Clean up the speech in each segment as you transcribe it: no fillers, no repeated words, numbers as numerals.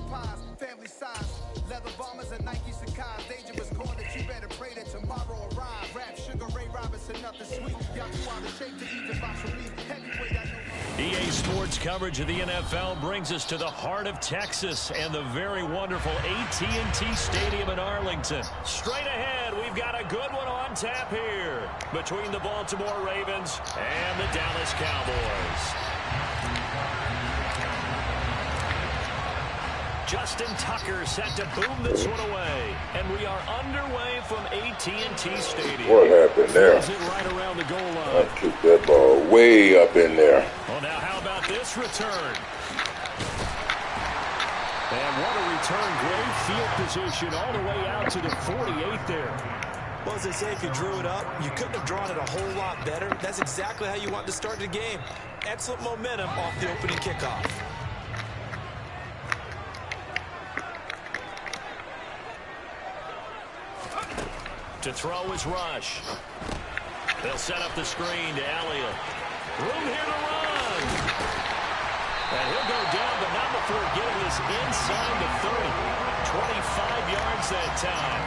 pies, family size, leather bombers and Nike Sakai's. Dangerous corner, you better pray that tomorrow arrive. Rap, Sugar Ray Robinson, nothing sweet. Y'all too out of shape to even box for me. Heavyweight, I know. EA Sports coverage of the NFL brings us to the heart of Texas and the very wonderful AT&T Stadium in Arlington. Straight ahead, we've got a good one on tap here between the Baltimore Ravens and the Dallas Cowboys. Justin Tucker set to boom this one away, and we are underway from AT&T Stadium. What happened there? Is it right around the goal line? I kicked that ball way up in there. Well, now how about this return? And what a return. Great field position all the way out to the 48 there. Well, as they say, if you drew it up, you couldn't have drawn it a whole lot better. That's exactly how you want to start the game. Excellent momentum off the opening kickoff. To throw is Rush. They'll set up the screen to Elliott. Room here to run. And he'll go down, but not before getting this inside the 30. 25 yards that time.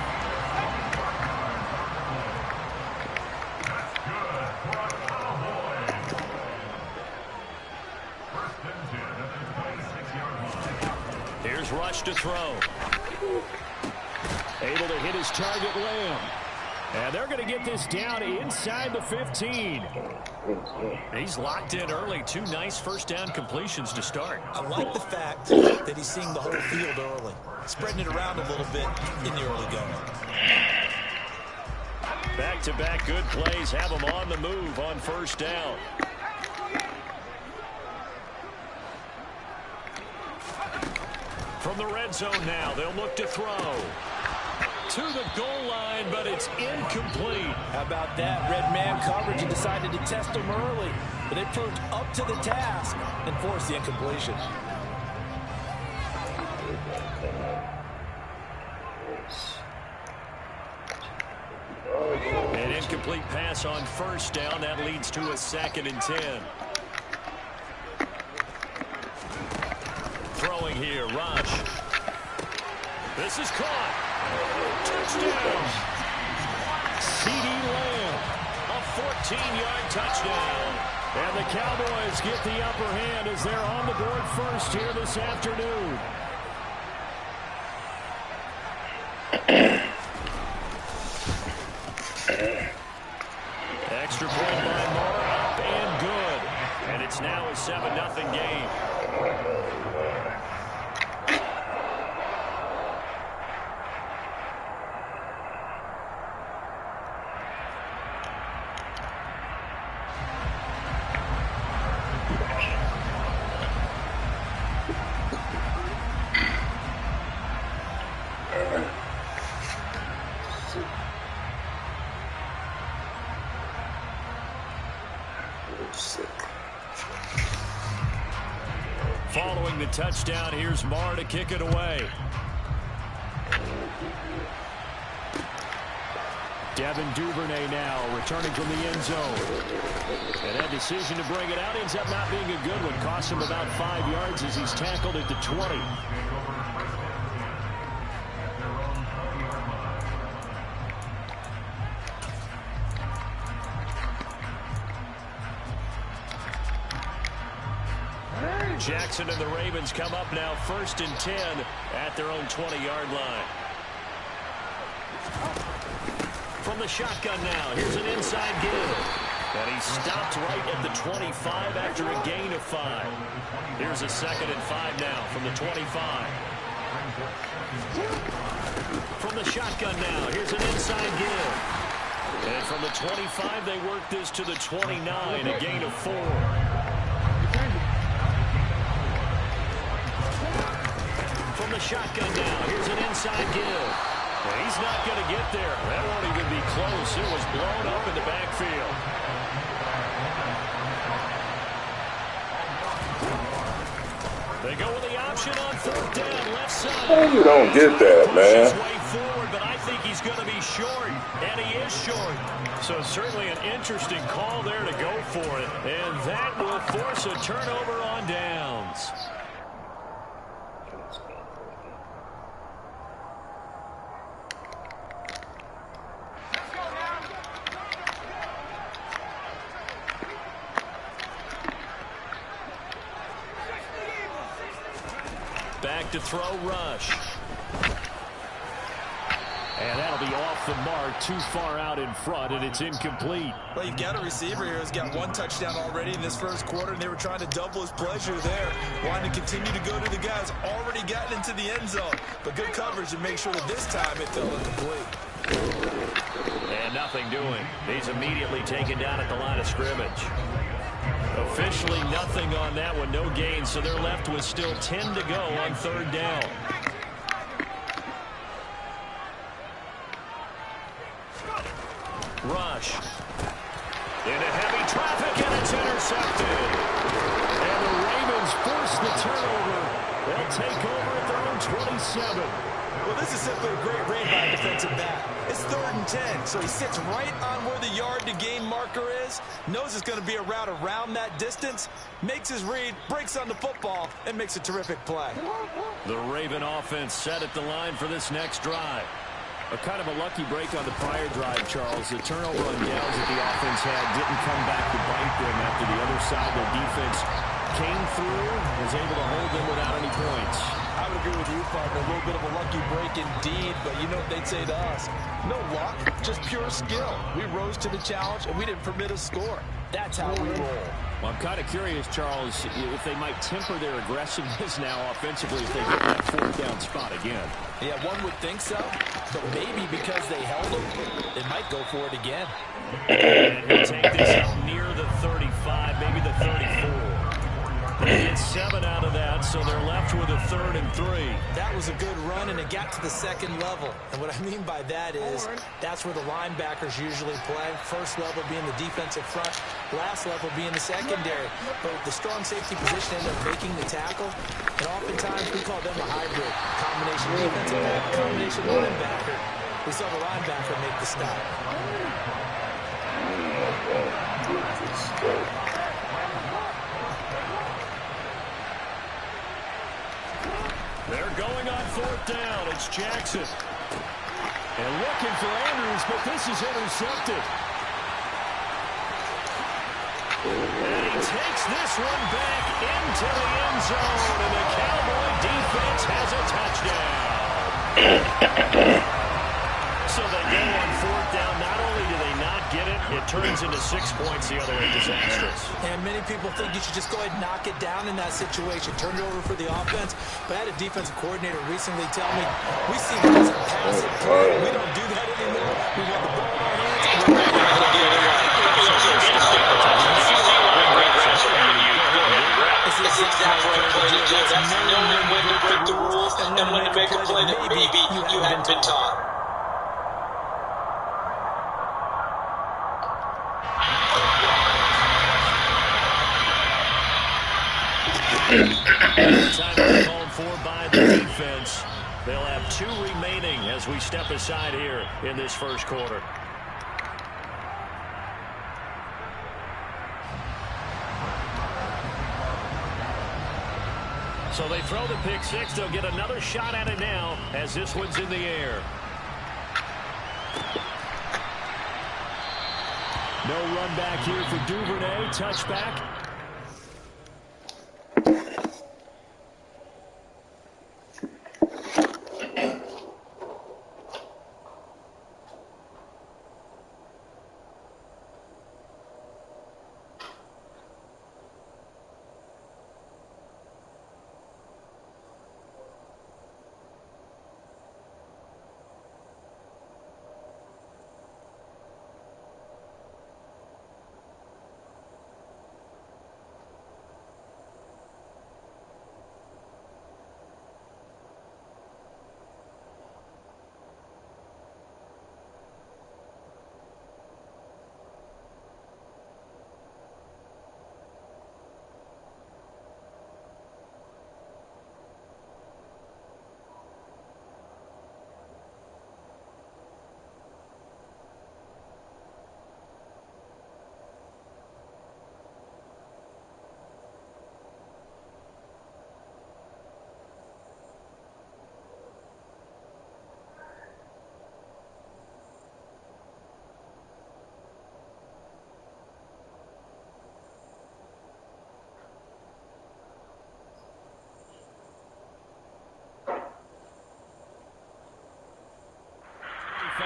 Here's Rush to throw. Able to hit his target, Lamb. And they're going to get this down inside the 15. He's locked in early. Two nice first down completions to start. I like the fact that he's seeing the whole field early, spreading it around a little bit in the early going. Back-to-back good plays have him on the move on first down. From the red zone now, they'll look to throw. To the goal line, but it's incomplete. How about that? Red man coverage and decided to test him early. But they proved up to the task and forced the incompletion. An incomplete pass on first down. That leads to a 2nd and 10. Throwing here, Rush. This is caught. Touchdown. CeeDee Lamb. A 14-yard touchdown. And the Cowboys get the upper hand as they're on the board first here this afternoon. Extra point by Moore, up and good. And it's now a 7-0 game. Following the touchdown, here's Marr to kick it away. Devin Duvernay now returning from the end zone. And that decision to bring it out ends up not being a good one. Costs him about 5 yards as he's tackled at the 20. Jackson and the Ravens come up now 1st and 10 at their own 20-yard line. From the shotgun now, here's an inside give. And he stopped right at the 25 after a gain of 5. Here's a 2nd and 5 now from the 25. From the shotgun now, here's an inside give. And from the 25, they work this to the 29, a gain of 4. From the shotgun now, here's an inside give. And he's not going to get there. That won't even be close. It was blown up in the backfield. They go with the option on 4th down, left side. Oh, you don't get that, man. Way forward, but I think he's going to be short, and he is short. So certainly an interesting call there to go for it, and that will force a turnover on downs. back to throw. Rush. And that'll be off the mark, too far out in front, and it's incomplete. Well, you've got a receiver here who's got 1 touchdown already in this first quarter, and they were trying to double his pleasure there, wanting to continue to go to the guys already gotten into the end zone. But good coverage to make sure that this time it fell incomplete. And nothing doing. He's immediately taken down at the line of scrimmage. Officially nothing on that one, no gain, so they're left with still 10 to go on 3rd down. Rush. Into heavy traffic, and it's intercepted. And the Ravens force the turnover. They'll take over at their own 27. Well, this is simply a great read by a defensive back. It's 3rd and 10, so he sits right on where the yard-to-gain marker is, knows it's going to be a route around that distance, makes his read, breaks on the football, and makes a terrific play. The Raven offense set at the line for this next drive. A kind of a lucky break on the prior drive, Charles. The turnover on downs that the offense had didn't come back to bite them after the other side. Their defense came through, was able to hold them without any points. I would agree with you, partner. A little bit of a lucky break indeed, but you know what they'd say to us. No luck, just pure skill. We rose to the challenge, and we didn't permit a score. That's how we roll. Well, I'm kind of curious, Charles, if they might temper their aggressiveness now offensively if they get that 4th down spot again. Yeah, one would think so, but maybe because they held them, they might go for it again. And he'll take this up near the 35, maybe the 34. They get 7 out of that, so they're left with a 3rd and 3. That was a good run, and it got to the 2nd level. And what I mean by that is that's where the linebackers usually play. First level being the defensive front, last level being the secondary. But the strong safety position ended up making the tackle, and oftentimes we call them a hybrid. Combination defensive back, combination linebacker. We saw the linebacker make the stop. They're going on 4th down. It's Jackson. And looking for Andrews, but this is intercepted. And he takes this one back into the end zone, and the Cowboy defense has a touchdown. So they go on 4th down. Not only do they not get it, it turns into 6 points the other way. Disastrous. And many people think you should just go ahead and knock it down in that situation. Turn it over for the offense. But I had a defensive coordinator recently tell me, we see guys that pass it. We don't do that anymore. We want the ball in our hands. And we're ready to go the other way. This is exactly what I'm trying to do. That's knowing when to break the rules and when to make a play that maybe you hadn't been taught. Time called for by the defense. They'll have 2 remaining as we step aside here in this first quarter. So they throw the pick 6. They'll get another shot at it now as this one's in the air. No run back here for Duvernay. Touchback. The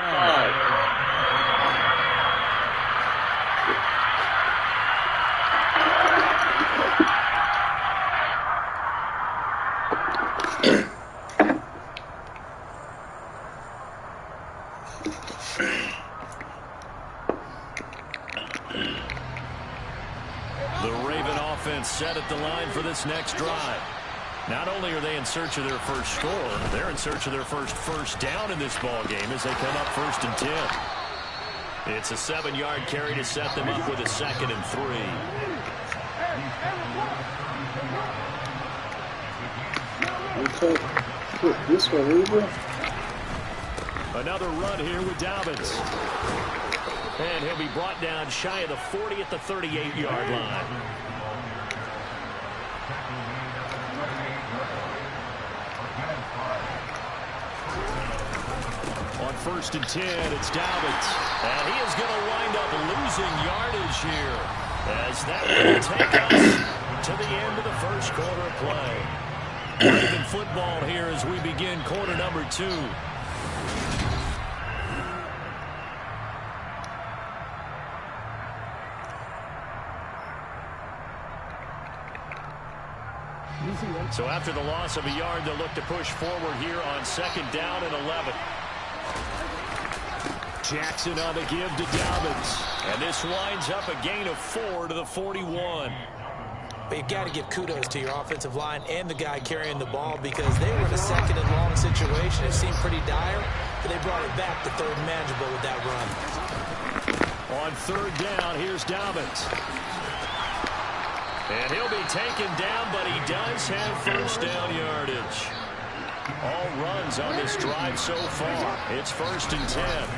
Raven offense set at the line for this next drive. Not only are they in search of their first score, they're in search of their first down in this ball game as they come up 1st and 10. It's a 7-yard carry to set them up with a 2nd and 3. Okay, put this one over. Another run here with Dobbins. And he'll be brought down shy of the 40 at the 38-yard line. On 1st and 10, it's Dobbins. And he is going to wind up losing yardage here, as that will take us to the end of the first quarter of play. Raven football here as we begin quarter number 2. So after the loss of a yard, they'll look to push forward here on 2nd down and 11. Jackson on the give to Dobbins. And this winds up a gain of 4 to the 41. But you've got to give kudos to your offensive line and the guy carrying the ball, because they were in a 2nd and long situation. It seemed pretty dire, but they brought it back to 3rd and manageable with that run. On 3rd down, here's Dobbins. And he'll be taken down, but he does have 1st down yardage. All runs on this drive so far. It's 1st and 10.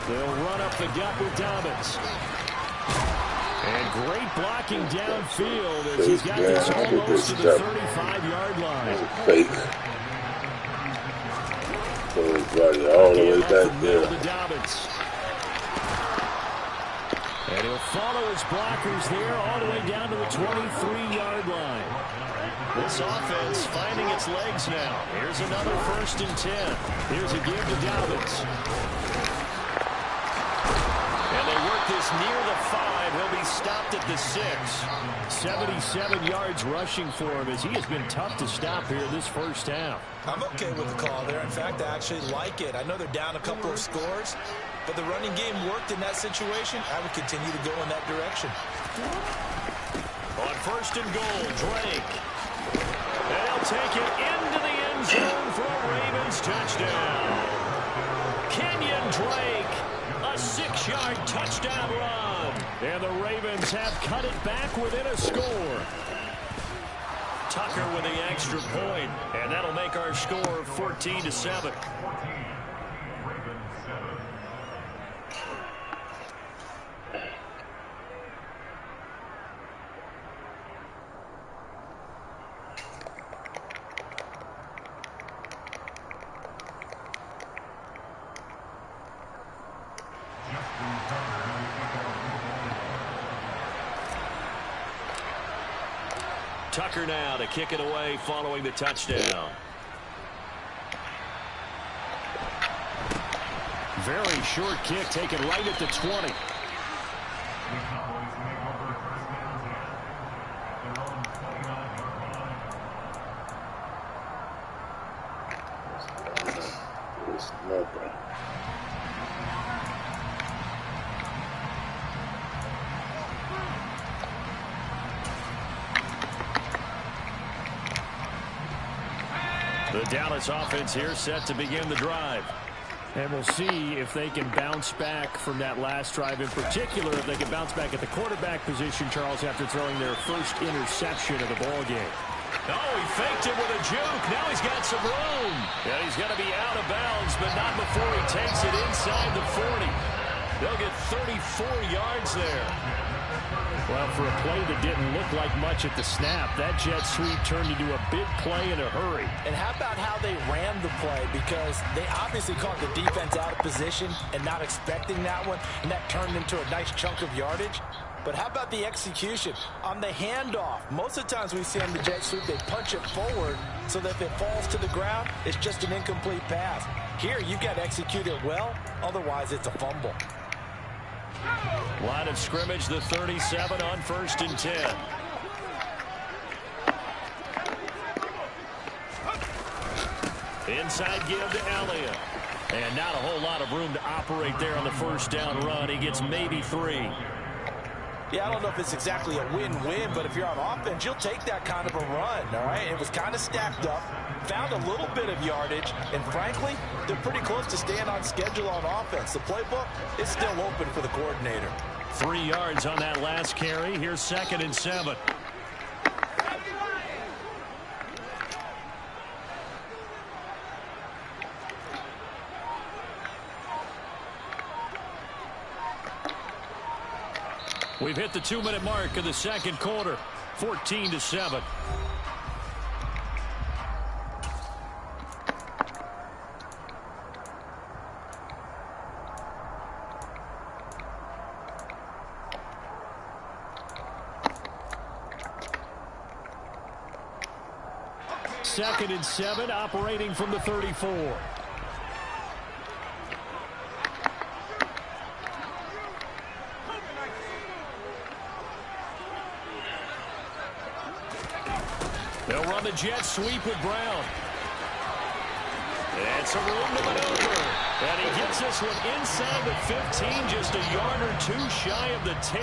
They'll run up the gut with Dobbins. And great blocking downfield as he's got this almost to the 35-yard line. Fake. So right all the way back there. To Dobbins. And he'll follow his blockers there all the way down to the 23-yard line. This offense finding its legs now. Here's another 1st and 10. Here's a give to Dobbins. And they work this near the 5. He'll be stopped at the 6. 77 yards rushing for him as he has been tough to stop here this first half. I'm okay with the call there. In fact, I actually like it. I know they're down a couple of scores, but the running game worked in that situation. I would continue to go in that direction. On 1st and goal, Drake. And he'll take it into the end zone for a Ravens touchdown. Kenyon Drake, a 6-yard touchdown run. And the Ravens have cut it back within a score. Tucker with the extra point, and that'll make our score 14-7. Tucker now to kick it away following the touchdown. Very short kick taken right at the 20. It's nothing. The Dallas offense here set to begin the drive. And we'll see if they can bounce back from that last drive. In particular, if they can bounce back at the quarterback position, Charles, after throwing their first interception of the ball game. Oh, he faked it with a juke. Now he's got some room. And he's going to be out of bounds, but not before he takes it inside the 40. They'll get 34 yards there. Well, for a play that didn't look like much at the snap, that jet sweep turned into a big play in a hurry. And how about how they ran the play? Because they obviously caught the defense out of position and not expecting that one, and that turned into a nice chunk of yardage. But how about the execution? On the handoff, most of the times we see on the jet sweep, they punch it forward so that if it falls to the ground, it's just an incomplete pass. Here, you've got to execute it well, otherwise it's a fumble. Line of scrimmage, the 37 on 1st and 10. Inside give to Elliott. And not a whole lot of room to operate there on the 1st down run. He gets maybe 3. Yeah, I don't know if it's exactly a win-win, but if you're on offense, you'll take that kind of a run, all right? It was kind of stacked up, found a little bit of yardage, and frankly, they're pretty close to staying on schedule on offense. The playbook is still open for the coordinator. 3 yards on that last carry. Here's 2nd and 7. We've hit the 2-minute mark of the 2nd quarter. 14-7. Second and 7, operating from the 34. They'll run the jet sweep with Brown. And some room to maneuver. And he gets this one inside the 15, just a yard or 2 shy of the 10.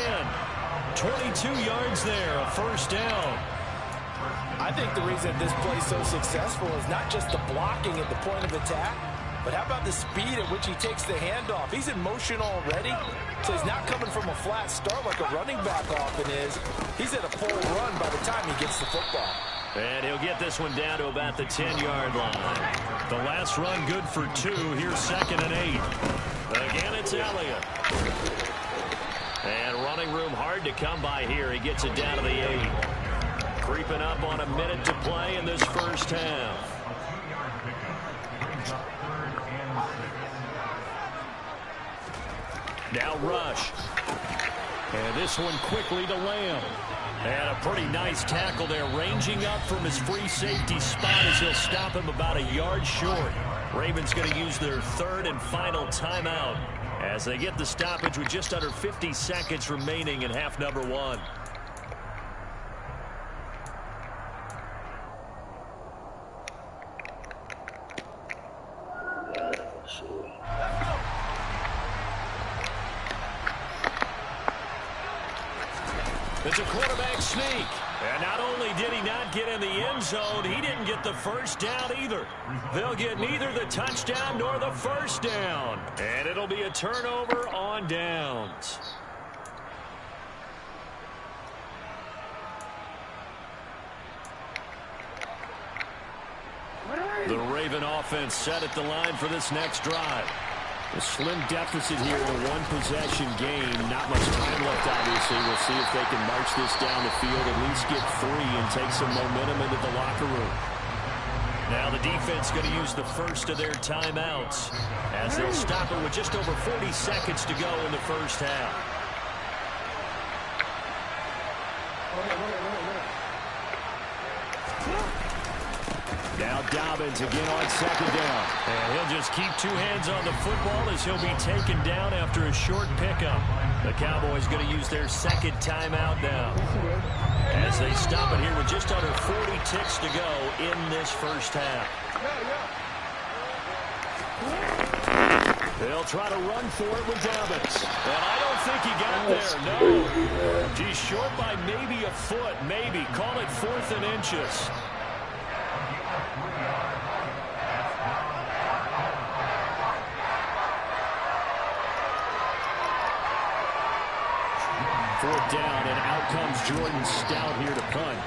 22 yards there, a 1st down. I think the reason this play is so successful is not just the blocking at the point of attack, but how about the speed at which he takes the handoff? He's in motion already, so he's not coming from a flat start like a running back often is. He's at a full run by the time he gets the football. And he'll get this one down to about the 10-yard line. The last run good for 2. Here's 2nd and 8. Again, it's Elliott. And running room hard to come by here. He gets it down to the 8. Creeping up on a minute to play in this 1st half. Now Rush. And this one quickly to Lamb. And a pretty nice tackle there, ranging up from his free safety spot as he'll stop him about a yard short. Ravens going to use their 3rd and final timeout as they get the stoppage with just under 50 seconds remaining in half number 1. It's a quarterback sneak. And not only did he not get in the end zone, he didn't get the 1st down either. They'll get neither the touchdown nor the 1st down. And it'll be a turnover on downs. The Raven offense set at the line for this next drive. A slim deficit here in a one-possession game. Not much time left, obviously. We'll see if they can march this down the field, at least get 3 and take some momentum into the locker room. Now the defense going to use the first of their timeouts as they'll stop it with just over 40 seconds to go in the 1st half. Now Dobbins again on 2nd down. And he'll just keep 2 hands on the football as he'll be taken down after a short pickup. The Cowboys going to use their 2nd timeout now as they stop it here with just under 40 ticks to go in this 1st half. They'll try to run for it with Dobbins. And I don't think he got there. No. He's short by maybe a foot, maybe. Call it 4th and inches. Fourth down, and out comes Jordan Stout here to punt.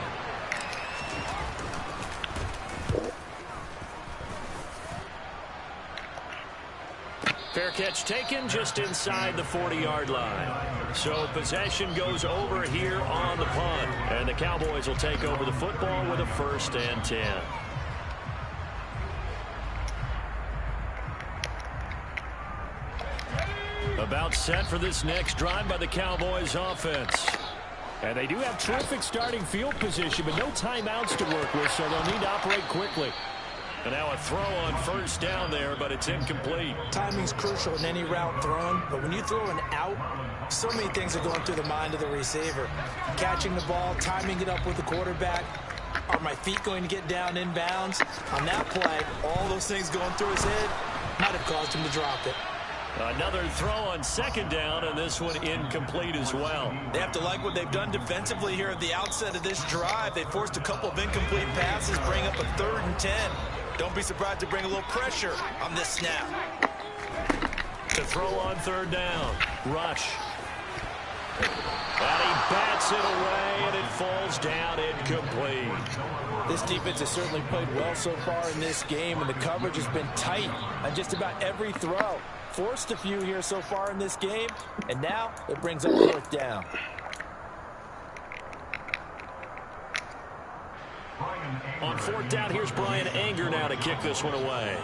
Fair catch taken just inside the 40-yard line. So possession goes over here on the punt. And the Cowboys will take over the football with a 1st and 10. About set for this next drive by the Cowboys offense. And they do have terrific starting field position, but no timeouts to work with, so they'll need to operate quickly. And now a throw on first down there, but it's incomplete. Timing's crucial in any route thrown, but when you throw an out, so many things are going through the mind of the receiver. Catching the ball, timing it up with the quarterback. Are my feet going to get down in bounds? On that play, all those things going through his head might have caused him to drop it. Another throw on second down, and this one incomplete as well. They have to like what they've done defensively here at the outset of this drive. They forced a couple of incomplete passes, bring up a 3rd and 10. Don't be surprised to bring a little pressure on this snap. To throw on 3rd down. Rush. And he bats it away, and it falls down incomplete. This defense has certainly played well so far in this game, and the coverage has been tight on just about every throw. Forced a few here so far in this game, and now it brings up 4th down. On 4th down, here's Brian Anger now to kick this one away.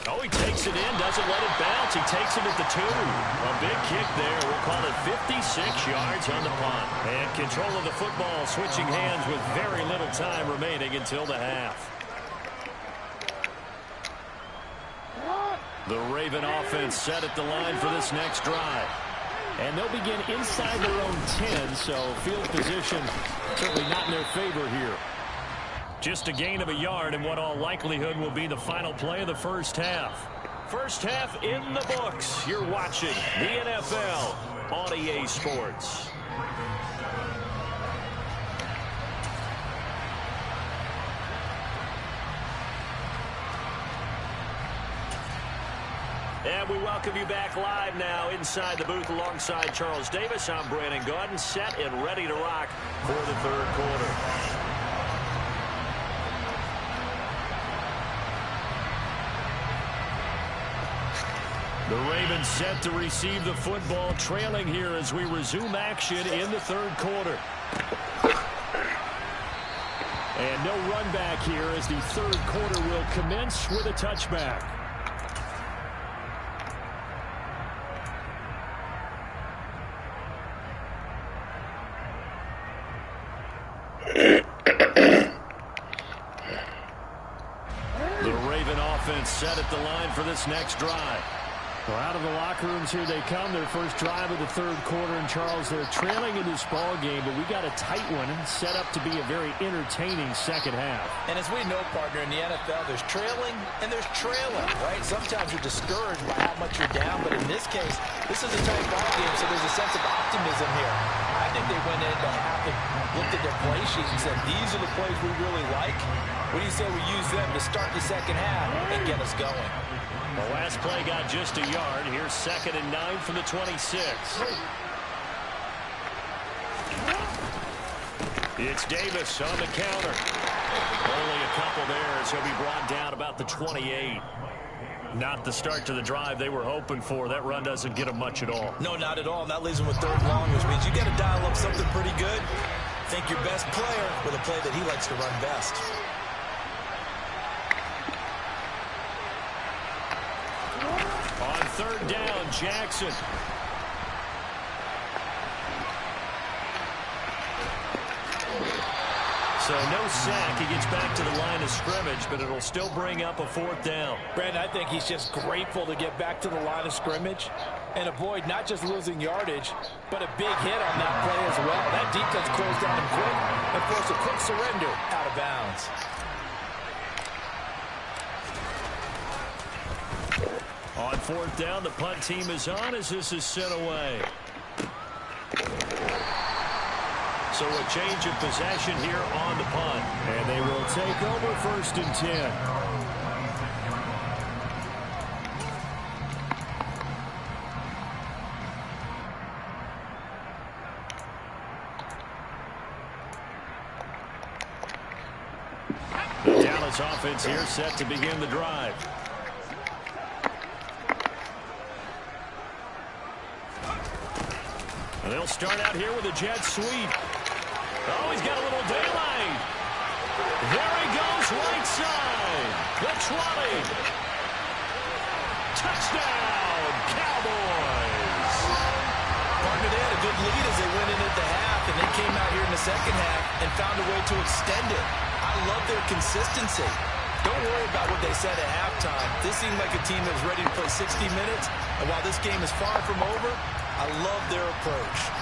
Oh, he takes it in, doesn't let it bounce. He takes it at the 2. A big kick there. We'll call it 56 yards on the punt. And control of the football switching hands with very little time remaining until the half. The Raven offense set at the line for this next drive. And they'll begin inside their own 10, so field position certainly not in their favor here. Just a gain of a yard in what all likelihood will be the final play of the first half. First half in the books. You're watching the NFL on EA Sports. And we welcome you back live now inside the booth alongside Charles Davis. I'm Brandon Gaudin, set and ready to rock for the 3rd quarter. The Ravens set to receive the football, trailing here as we resume action in the 3rd quarter. And no run back here as the 3rd quarter will commence with a touchback. The Raven offense set at the line for this next drive. Well, out of the locker rooms here they come. Their first drive of the 3rd quarter. And Charles, they're trailing in this ball game, but we got a tight one set up to be a very entertaining second half. And as we know, partner, in the NFL, there's trailing and there's trailing, right? Sometimes you're discouraged by how much you're down, but in this case, this is a tight ball game, so there's a sense of optimism here. I think they went into half and looked at their play sheets and said, these are the plays we really like. What do you say we use them to start the second half and get us going? The last play got just a yard. Here's 2nd and 9 from the 26. It's Davis on the counter. Only a couple there as he'll be brought down about the 28. Not the start to the drive they were hoping for. That run doesn't get them much at all. No, not at all. And that leaves them with 3rd and long, which means you got to dial up something pretty good. Think your best player with a play that he likes to run best. On 3rd down, Jackson. So no sack. He gets back to the line of scrimmage, but it'll still bring up a 4th down. Brandon, I think he's just grateful to get back to the line of scrimmage and avoid not just losing yardage, but a big hit on that play as well. That defense closed down him quick and forced a quick surrender out of bounds. On 4th down, the punt team is on as this is sent away. So a change of possession here on the punt. And they will take over 1st and 10. The Dallas offense here set to begin the drive. And they'll start out here with a jet sweep. Oh, he's got a little daylight. There he goes, right side. The 20. Touchdown, Cowboys. Partner, they had a good lead as they went in at the half, and they came out here in the second half and found a way to extend it. I love their consistency. Don't worry about what they said at halftime. This seemed like a team that was ready to play 60 minutes, and while this game is far from over, I love their approach.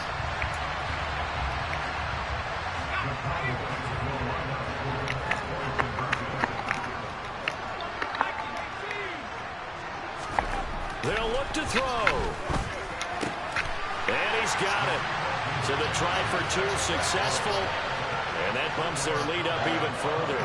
They'll look to throw. And he's got it. So the try for 2 successful. And that bumps their lead up even further.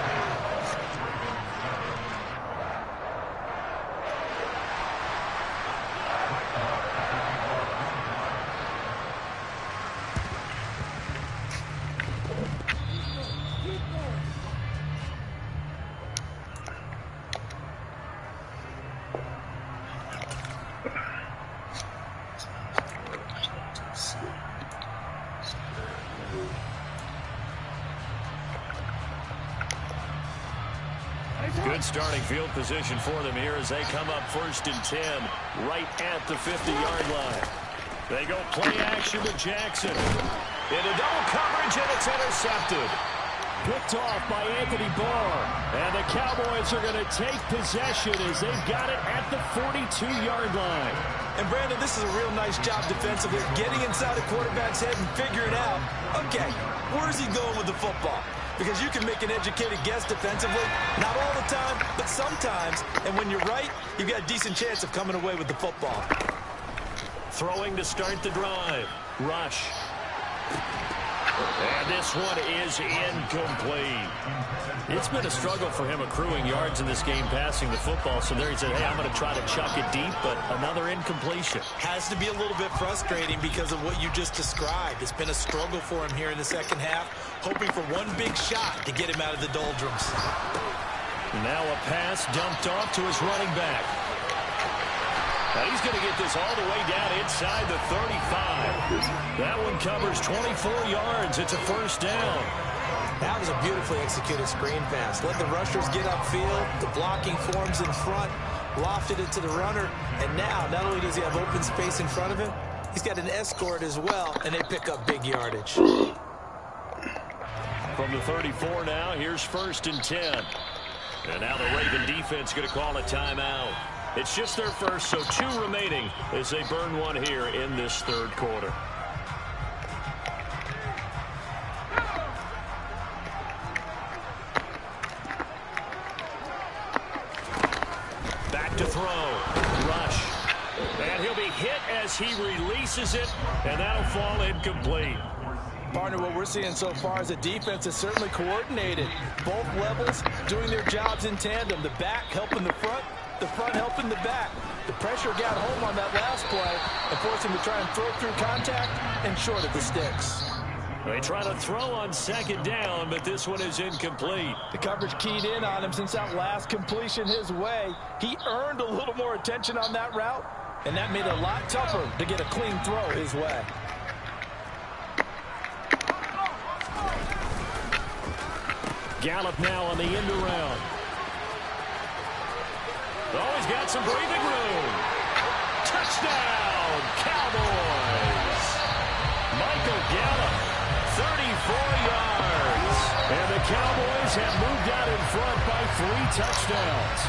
Good starting field position for them here as they come up 1st and 10 right at the 50-yard line. They go play action with Jackson. Into double coverage, and it's intercepted. Picked off by Anthony Barr. And the Cowboys are going to take possession as they've got it at the 42-yard line. And, Brandon, this is a real nice job defensively, getting inside the quarterback's head and figuring out, okay, where's he going with the football? Because you can make an educated guess defensively. Not all the time, but sometimes. And when you're right, you've got a decent chance of coming away with the football. Throwing to start the drive. Rush. And this one is incomplete. It's been a struggle for him accruing yards in this game passing the football. So there he said, hey, I'm going to try to chuck it deep, but another incompletion. Has to be a little bit frustrating because of what you just described. It's been a struggle for him here in the second half, hoping for one big shot to get him out of the doldrums. Now a pass dumped off to his running back. Now he's going to get this all the way down inside the 35. That one covers 24 yards. It's a 1st down. That was a beautifully executed screen pass. Let the rushers get upfield. The blocking forms in front. Lofted it to the runner. And now, not only does he have open space in front of him, he's got an escort as well, and they pick up big yardage. From the 34 now, here's 1st and 10. And now the Raven defense going to call a timeout. It's just their first, so 2 remaining as they burn one here in this 3rd quarter. Back to throw. Rush. And he'll be hit as he releases it, and that'll fall incomplete. Partner, what we're seeing so far is the defense is certainly coordinated. Both levels doing their jobs in tandem. The back helping the front helping the back. The pressure got home on that last play and forced him to try and throw through contact and short of the sticks. They try to throw on 2nd down, but this one is incomplete. The coverage keyed in on him since that last completion his way. He earned a little more attention on that route, and that made it a lot tougher to get a clean throw his way. Gallup now on the end around. Oh, he's got some breathing room. Touchdown, Cowboys. Michael Gallup, 34 yards. And the Cowboys have moved out in front by 3 touchdowns.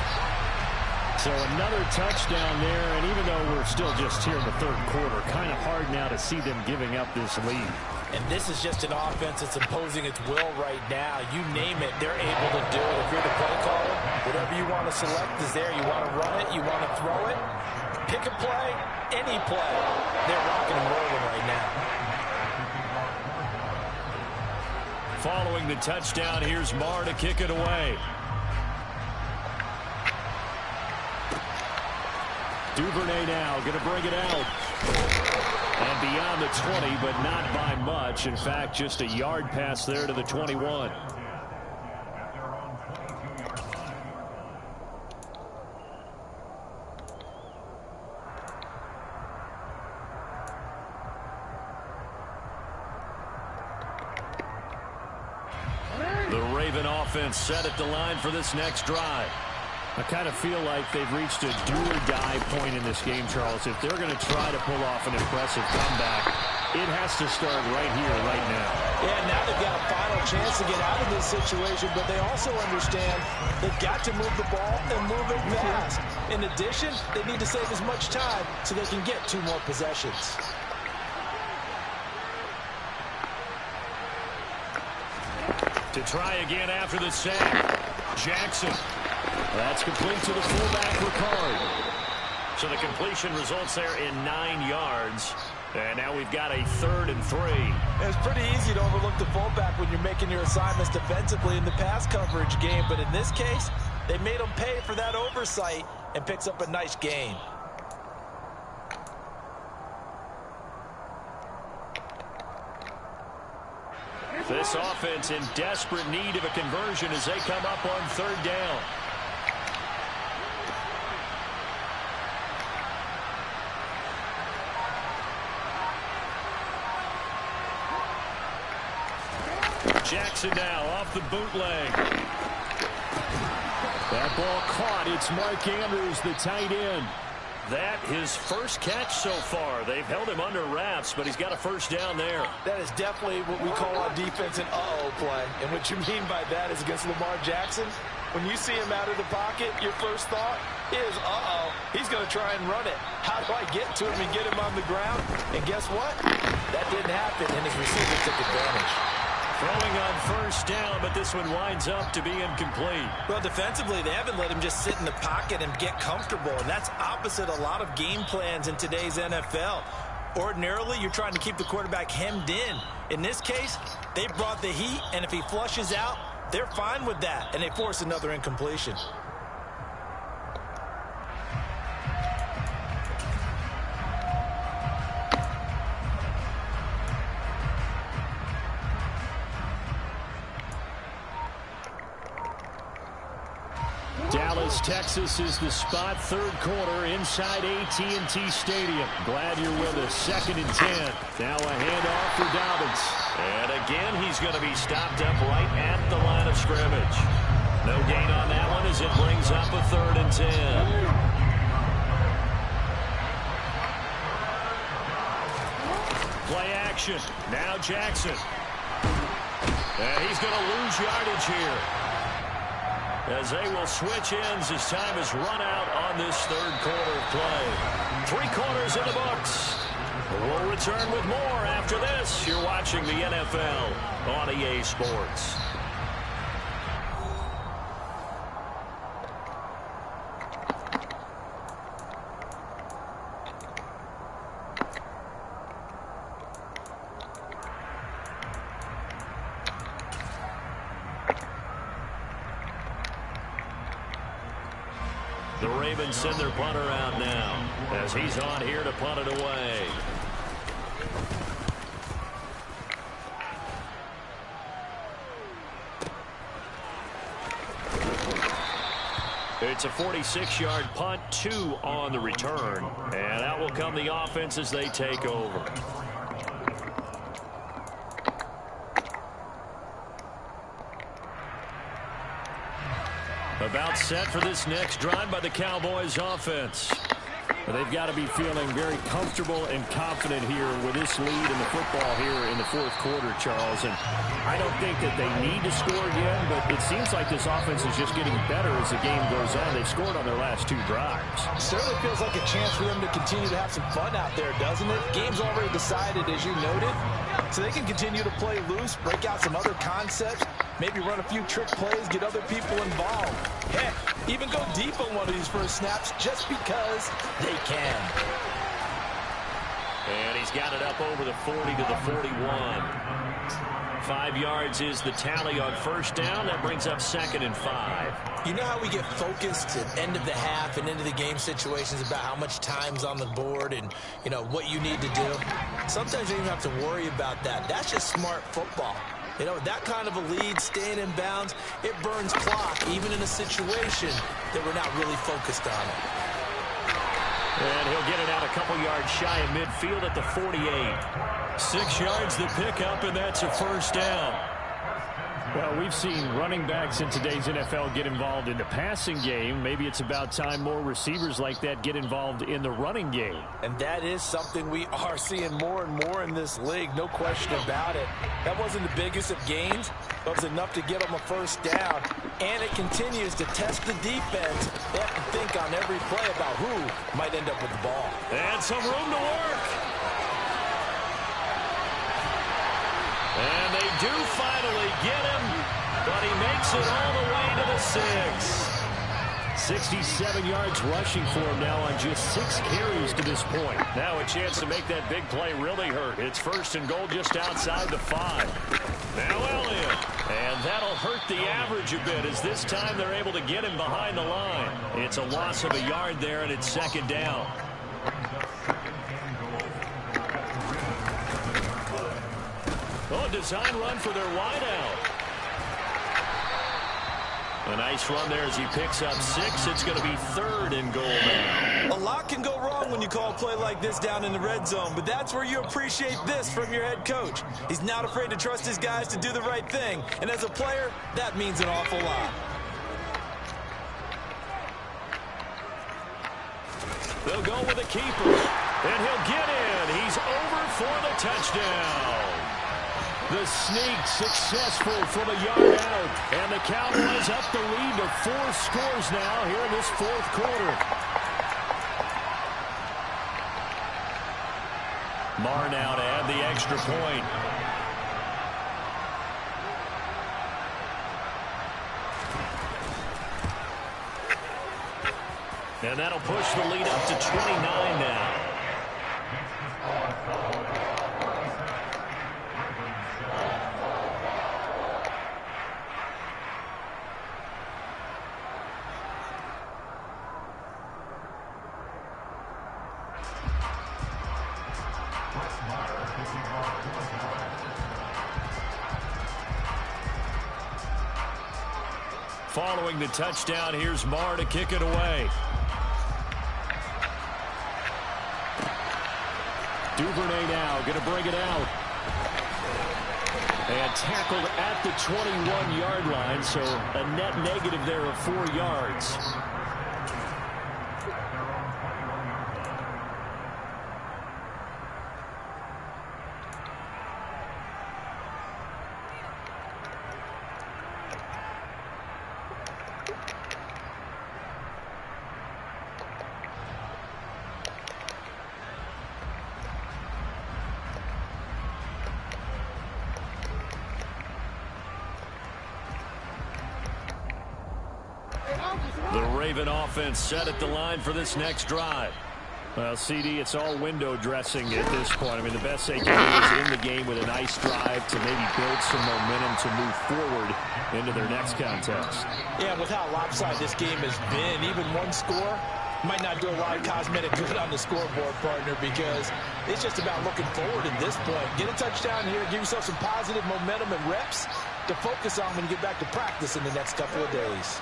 So another touchdown there, and even though we're still just here in the 3rd quarter, kind of hard now to see them giving up this lead. And this is just an offense that's imposing its will right now. You name it, they're able to do it. If you're the play caller, whatever you want to select is there. You want to run it, you want to throw it. Pick a play, any play. They're rocking and rolling right now. Following the touchdown, here's Marr to kick it away. Duvernay now going to bring it out. And beyond the 20, but not by much. In fact, just a yard pass there to the 21. Raven offense set at the line for this next drive. I kind of feel like they've reached a do-or-die point in this game, Charles. If they're going to try to pull off an impressive comeback, it has to start right here, right now. Yeah, now they've got a final chance to get out of this situation, but they also understand they've got to move the ball and move it fast. In addition, they need to save as much time so they can get 2 more possessions. To try again after the sack, Jackson. That's complete to the fullback, Ricard. So the completion results there in 9 yards. And now we've got a 3rd and 3. It's pretty easy to overlook the fullback when you're making your assignments defensively in the pass coverage game. But in this case, they made him pay for that oversight and picks up a nice gain. This offense in desperate need of a conversion as they come up on 3rd down. Jackson now off the bootleg. That ball caught. It's Mark Andrews, the tight end. That his first catch so far. They've held him under wraps, but he's got a 1st down there. That is definitely what we call on defense an uh-oh play. And what you mean by that is against Lamar Jackson, when you see him out of the pocket, your first thought is, uh-oh, he's going to try and run it. How do I get to him and get him on the ground? And guess what? That didn't happen, and his receiver took advantage. Throwing on 1st down, but this one winds up to be incomplete. Well, defensively, they haven't let him just sit in the pocket and get comfortable, and that's opposite a lot of game plans in today's NFL. Ordinarily, you're trying to keep the quarterback hemmed in. In this case, they brought the heat, and if he flushes out, they're fine with that, and they force another incompletion. Dallas, Texas is the spot. 3rd quarter inside AT&T Stadium. Glad you're with us. 2nd and 10. Now a handoff for Dobbins. And again, he's going to be stopped up right at the line of scrimmage. No gain on that one as it brings up a 3rd and 10. Play action. Now Jackson. And he's going to lose yardage here, as they will switch ends as time has run out on this 3rd quarter of play. 3 quarters in the books. We'll return with more after this. You're watching the NFL on EA Sports. The Ravens send their punter out now as he's on here to punt it away. It's a 46-yard punt, 2 on the return, and out will come the offense as they take over. About set for this next drive by the Cowboys offense. They've got to be feeling very comfortable and confident here with this lead in the football here in the 4th quarter, Charles. And I don't think that they need to score again, but it seems like this offense is just getting better as the game goes on. They've scored on their last 2 drives. Certainly feels like a chance for them to continue to have some fun out there, doesn't it? Game's already decided, as you noted, so they can continue to play loose, break out some other concepts, maybe run a few trick plays, get other people involved. Heck, even go deep on one of these first snaps just because they can. And he's got it up over the 40 to the 41. 5 yards is the tally on 1st down. That brings up 2nd and 5. You know how we get focused at end of the half and into the game situations about how much time's on the board and, you know, what you need to do? Sometimes you don't even have to worry about that. That's just smart football. You know, that kind of a lead, staying in bounds, it burns clock, even in a situation that we're not really focused on it. And he'll get it out a couple yards shy of midfield at the 48. 6 yards the pickup, and that's a 1st down. Well, we've seen running backs in today's NFL get involved in the passing game. Maybe it's about time more receivers like that get involved in the running game. And that is something we are seeing more and more in this league, no question about it. That wasn't the biggest of gains, but it was enough to get them a first down. And it continues to test the defense. They have to think on every play about who might end up with the ball. And some room to work. And they do finally get him, but he makes it all the way to the 6. 67 yards rushing for him now on just 6 carries to this point. Now a chance to make that big play really hurt. It's 1st and goal just outside the 5. Now Elliott. And that'll hurt the average a bit as this time they're able to get him behind the line. It's a loss of a yard there, and it's 2nd down. Oh, design run for their wideout. A nice run there as he picks up 6. It's going to be 3rd and goal now. A lot can go wrong when you call a play like this down in the red zone, but that's where you appreciate this from your head coach. He's not afraid to trust his guys to do the right thing, and as a player, that means an awful lot. They'll go with a keeper, and he'll get in. He's over for the touchdown. The sneak successful from a yard out. And the Cowboys up the lead to 4 scores now here in this 4th quarter. Marr now to add the extra point. And that'll push the lead up to 29 now. Following the touchdown, here's Marr to kick it away. Duvernay now going to bring it out. And tackled at the 21-yard line, so a net negative there of 4 yards. The Raven offense set at the line for this next drive. Well, CD, it's all window dressing at this point. I mean, the best they can do is in the game with a nice drive to maybe build some momentum to move forward into their next contest. Yeah, with how lopsided this game has been, even one score might not do a lot of cosmetic good on the scoreboard, partner, because it's just about looking forward at this point. Get a touchdown here, give yourself some positive momentum and reps to focus on when you get back to practice in the next couple of days.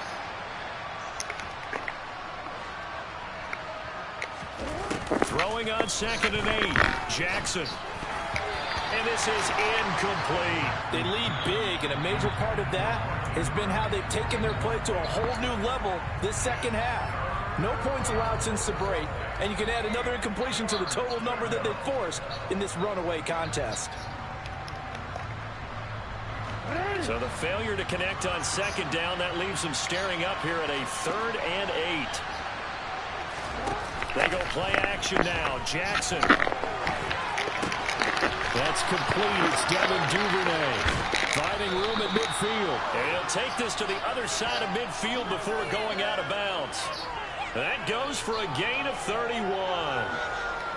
Throwing on 2nd and 8. Jackson. And this is incomplete. They lead big, and a major part of that has been how they've taken their play to a whole new level this second half. No points allowed since the break, and you can add another incompletion to the total number that they forced in this runaway contest. So the failure to connect on 2nd down, that leaves them staring up here at a 3rd and 8. They go play action now. Jackson. That's complete. It's Devin Duvernay. Finding room at midfield. And he'll take this to the other side of midfield before going out of bounds. That goes for a gain of 31.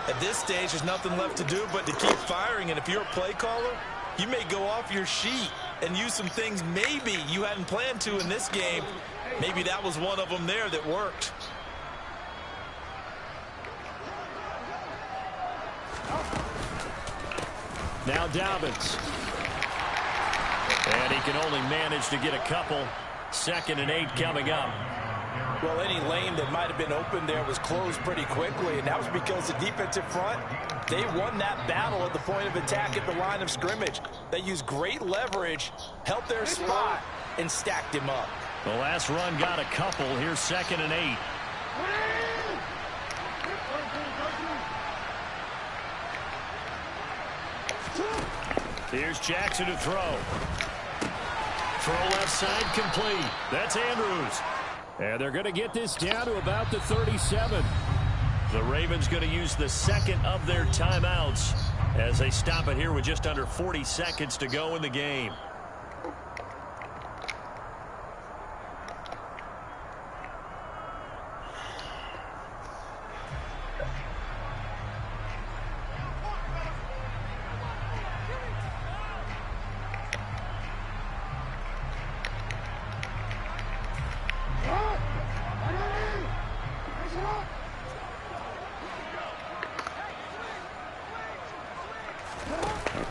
At this stage, there's nothing left to do but to keep firing. And if you're a play caller, you may go off your sheet and use some things maybe you hadn't planned to in this game. Maybe that was one of them there that worked. Now Dobbins. And he can only manage to get a couple. 2nd and 8 coming up. Well, any lane that might have been open there was closed pretty quickly, and that was because the defensive front, they won that battle at the point of attack at the line of scrimmage. They used great leverage, held their spot, and stacked him up. The last run got a couple. Here's 2nd and 8. Here's Jackson to throw. Throw left side complete. That's Andrews. And they're going to get this down to about the 37. The Ravens going to use the second of their timeouts as they stop it here with just under 40 seconds to go in the game.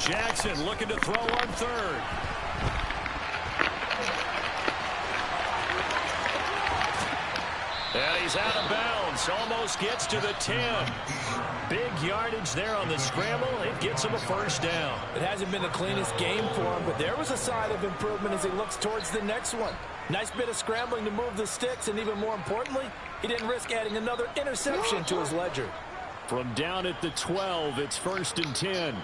Jackson looking to throw on 3rd. And he's out of bounds. Almost gets to the 10. Big yardage there on the scramble. It gets him a 1st down. It hasn't been the cleanest game for him, but there was a sign of improvement as he looks towards the next one. Nice bit of scrambling to move the sticks, and even more importantly, he didn't risk adding another interception to his ledger. From down at the 12, it's 1st and 10.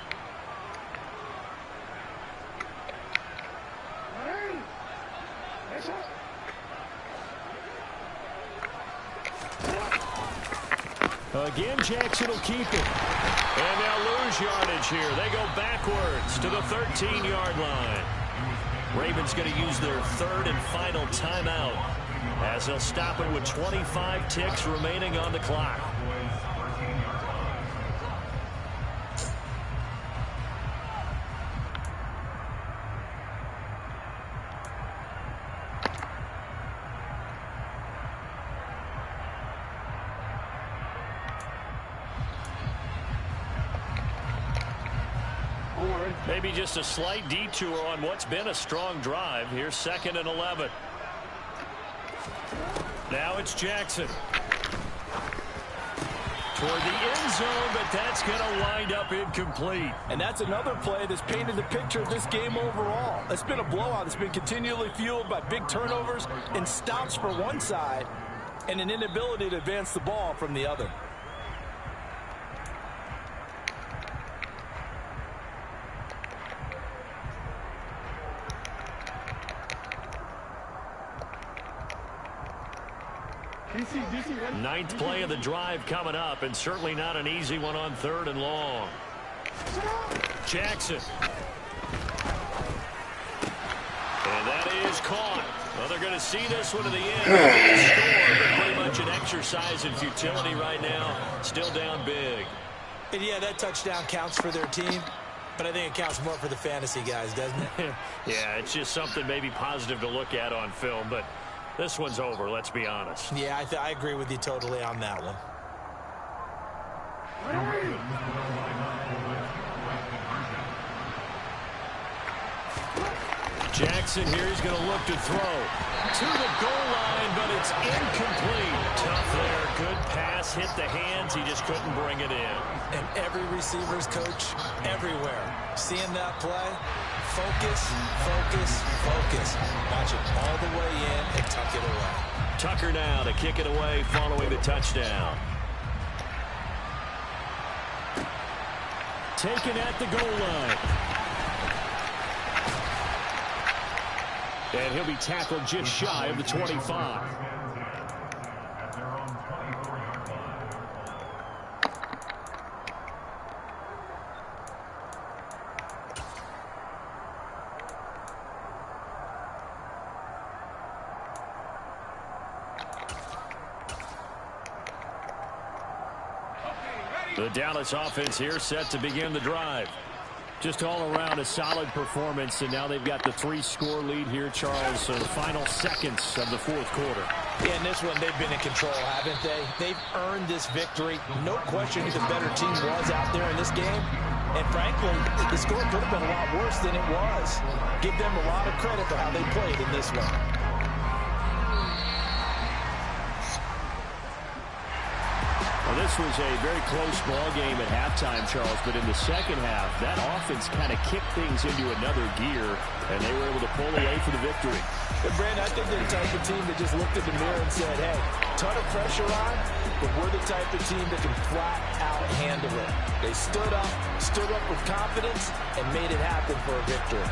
Again, Jackson will keep it. And they'll lose yardage here. They go backwards to the 13-yard line. Ravens going to use their 3rd and final timeout as they'll stop it with 25 ticks remaining on the clock. Maybe just a slight detour on what's been a strong drive. Here's 2nd and 11. Now it's Jackson. Toward the end zone, but that's going to wind up incomplete. And that's another play that's painted the picture of this game overall. It's been a blowout. It's been continually fueled by big turnovers and stops for one side and an inability to advance the ball from the other. Ninth play of the drive coming up, and certainly not an easy one on 3rd and long. Jackson. And that is caught. Well, they're going to see this one to the end. Score, but pretty much an exercise in futility right now. Still down big. And yeah, that touchdown counts for their team, but I think it counts more for the fantasy guys, doesn't it? Yeah, it's just something maybe positive to look at on film, but this one's over, let's be honest. Yeah, I agree with you totally on that one. Jackson here is going to look to throw to the goal line, but it's incomplete. Tough there. Good pass. Hit the hands. He just couldn't bring it in. And every receiver's coach everywhere seeing that play. Focus, focus, focus. Watch it all the way in and tuck it away. Tucker now to kick it away following the touchdown. Taken at the goal line. And he'll be tackled just shy of the 25. The Dallas offense here set to begin the drive. Just all around a solid performance, and now they've got the 3-score lead here, Charles. So the final seconds of the 4th quarter. Yeah, in this one, they've been in control, haven't they? They've earned this victory. No question who the better team was out there in this game. And frankly, the score could have been a lot worse than it was. Give them a lot of credit for how they played in this one. Well, this was a very close ball game at halftime, Charles, but in the second half, that offense kind of kicked things into another gear, and they were able to pull away for the victory. But, Brandon, I think they're the type of team that just looked in the mirror and said, hey, ton of pressure on, but we're the type of team that can flat out handle it. They stood up with confidence, and made it happen for a victory.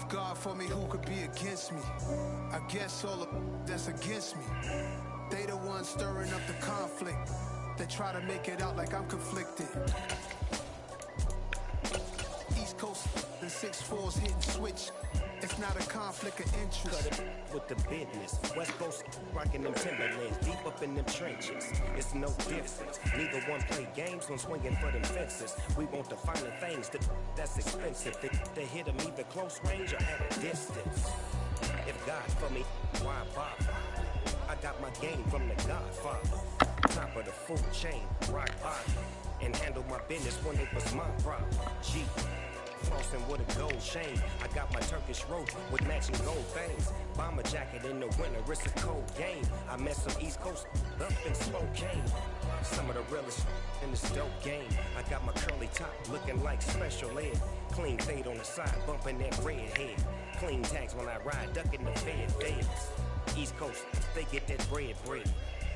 God for me, who could be against me? I guess all of that's against me. They the ones stirring up the conflict. They try to make it out like I'm conflicted. East Coast and 6'4's hitting switch. It's not a conflict of interest. Cut it with the business. West Coast rocking them Timberlands, deep up in them trenches. It's no difference. Neither one play games when swinging for them fences. We want the finer things that's expensive. They hit them either close range or at a distance. If God for me, why bother? I got my game from the Godfather. top of the food chain, rock bottom, and handle my business when it was my problem. G. Flossing with a gold chain. I got my Turkish rope with matching gold things. Bomber jacket in the winter, it's a cold game. I met some East Coast up in Spokane. Some of the realest in this dope game. I got my curly top looking like special ed. Clean fade on the side, bumping that red head. Clean tags when I ride, ducking the feds. East Coast, they get that bread.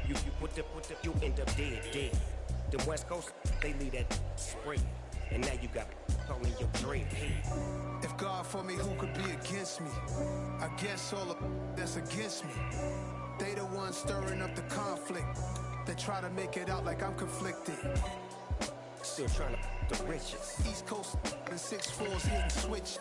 You you end up dead. The West Coast, they leave that spray. And now you got calling your dread head. If God for me, who could be against me? I guess all of that's against me. They the ones stirring up the conflict. They try to make it out like I'm conflicted. Still trying to the riches. East Coast and 6'4's hitting switch.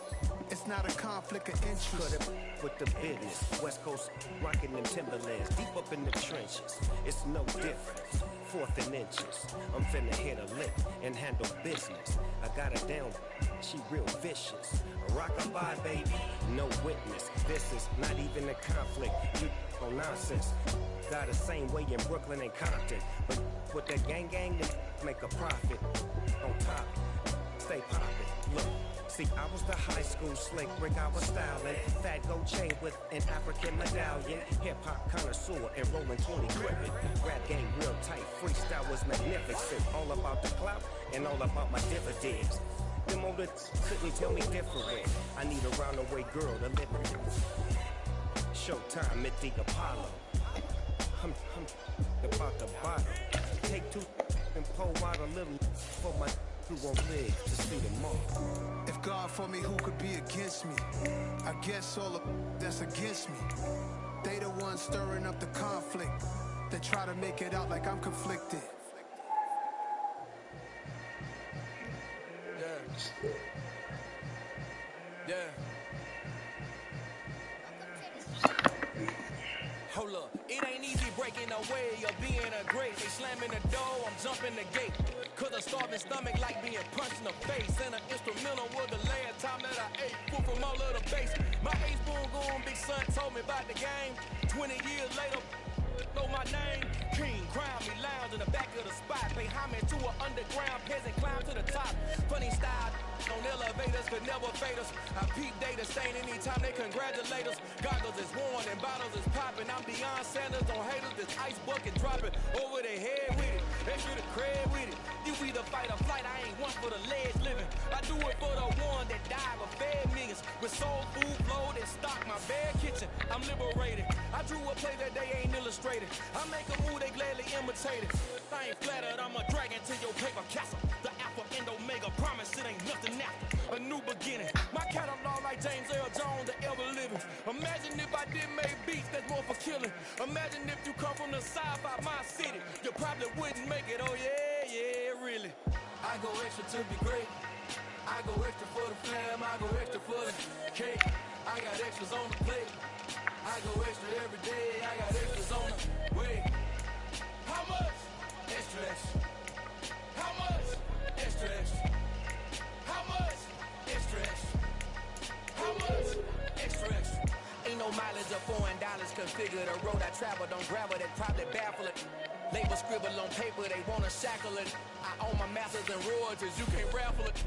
It's not a conflict of interest. Cut it with the business. West Coast rocking them Timberlands. Deep up in the trenches. It's no difference. Fourth and inches. I'm finna hit a lick and handle business. I got her down. She real vicious. Rockabye, baby. No witness. This is not even a conflict. You on nonsense. Got the same way in Brooklyn and Compton. But with that gang, they make a profit. On top, stay poppin'. Look. See, I was the high school slick brick, I was styling. Fat gold chain with an African medallion. Hip-hop connoisseur and rolling 20 cricket. Rap game real tight, freestyle was magnificent. All about the clout and all about my dividends. Them older couldn't tell me different. I need a round-the-way girl to live with. Showtime at the Apollo. I'm about the bottom. Take two and pull out a little for my who won't live to see tomorrow. If God for me, who could be against me? I guess all of that's against me. They the ones stirring up the conflict. They try to make it out like I'm conflicted. Yeah. Hold up, it ain't easy breaking away or being a great. They slamming the door, I'm jumping the gate. Cause a starving stomach like being punched in the face. And an instrumental was the last time that I ate food from all of the base. My ace boom goon big son told me about the game. 20 years later, know my name. King, crown me, lounge in the back of the spot. Pay homage to an underground peasant, climb to the top. Funny style, on elevators could never fade us. I peep data stain anytime they congratulate us. Goggles is worn and bottles is popping. I'm Deion Sanders on haters, this ice bucket dropping over their head with it. Extra the cred with it. You either fight or flight, I ain't one for the ledge living. I do it for the one that died or fed millions. With soul food flowed and stock my bare kitchen. I'm liberated. I drew a play that they ain't illustrated. I make a move, they gladly imitate it. I ain't flattered, I'm a dragon to your paper castle. The Alpha and Omega, promise it ain't nothing after. A new beginning. My catalog like James Earl Jones, the ever living. Imagine if I did make beats that's more for killing. Imagine if you come from the side by my city. You probably wouldn't make it, oh yeah, really. I go extra to be great. I go extra for the fam, I go extra for the cake. I got extras on the plate. I go extra every day, I got extras on the way. How much? Extra, extra. How much? Extra, extra. How much? Extra, extra. How much? Extra, extra. Ain't no mileage of $4 configure the road I travel. Don't gravel that probably baffle it. Label scribble on paper, they wanna shackle it. I own my masters and royalties, you can't raffle it.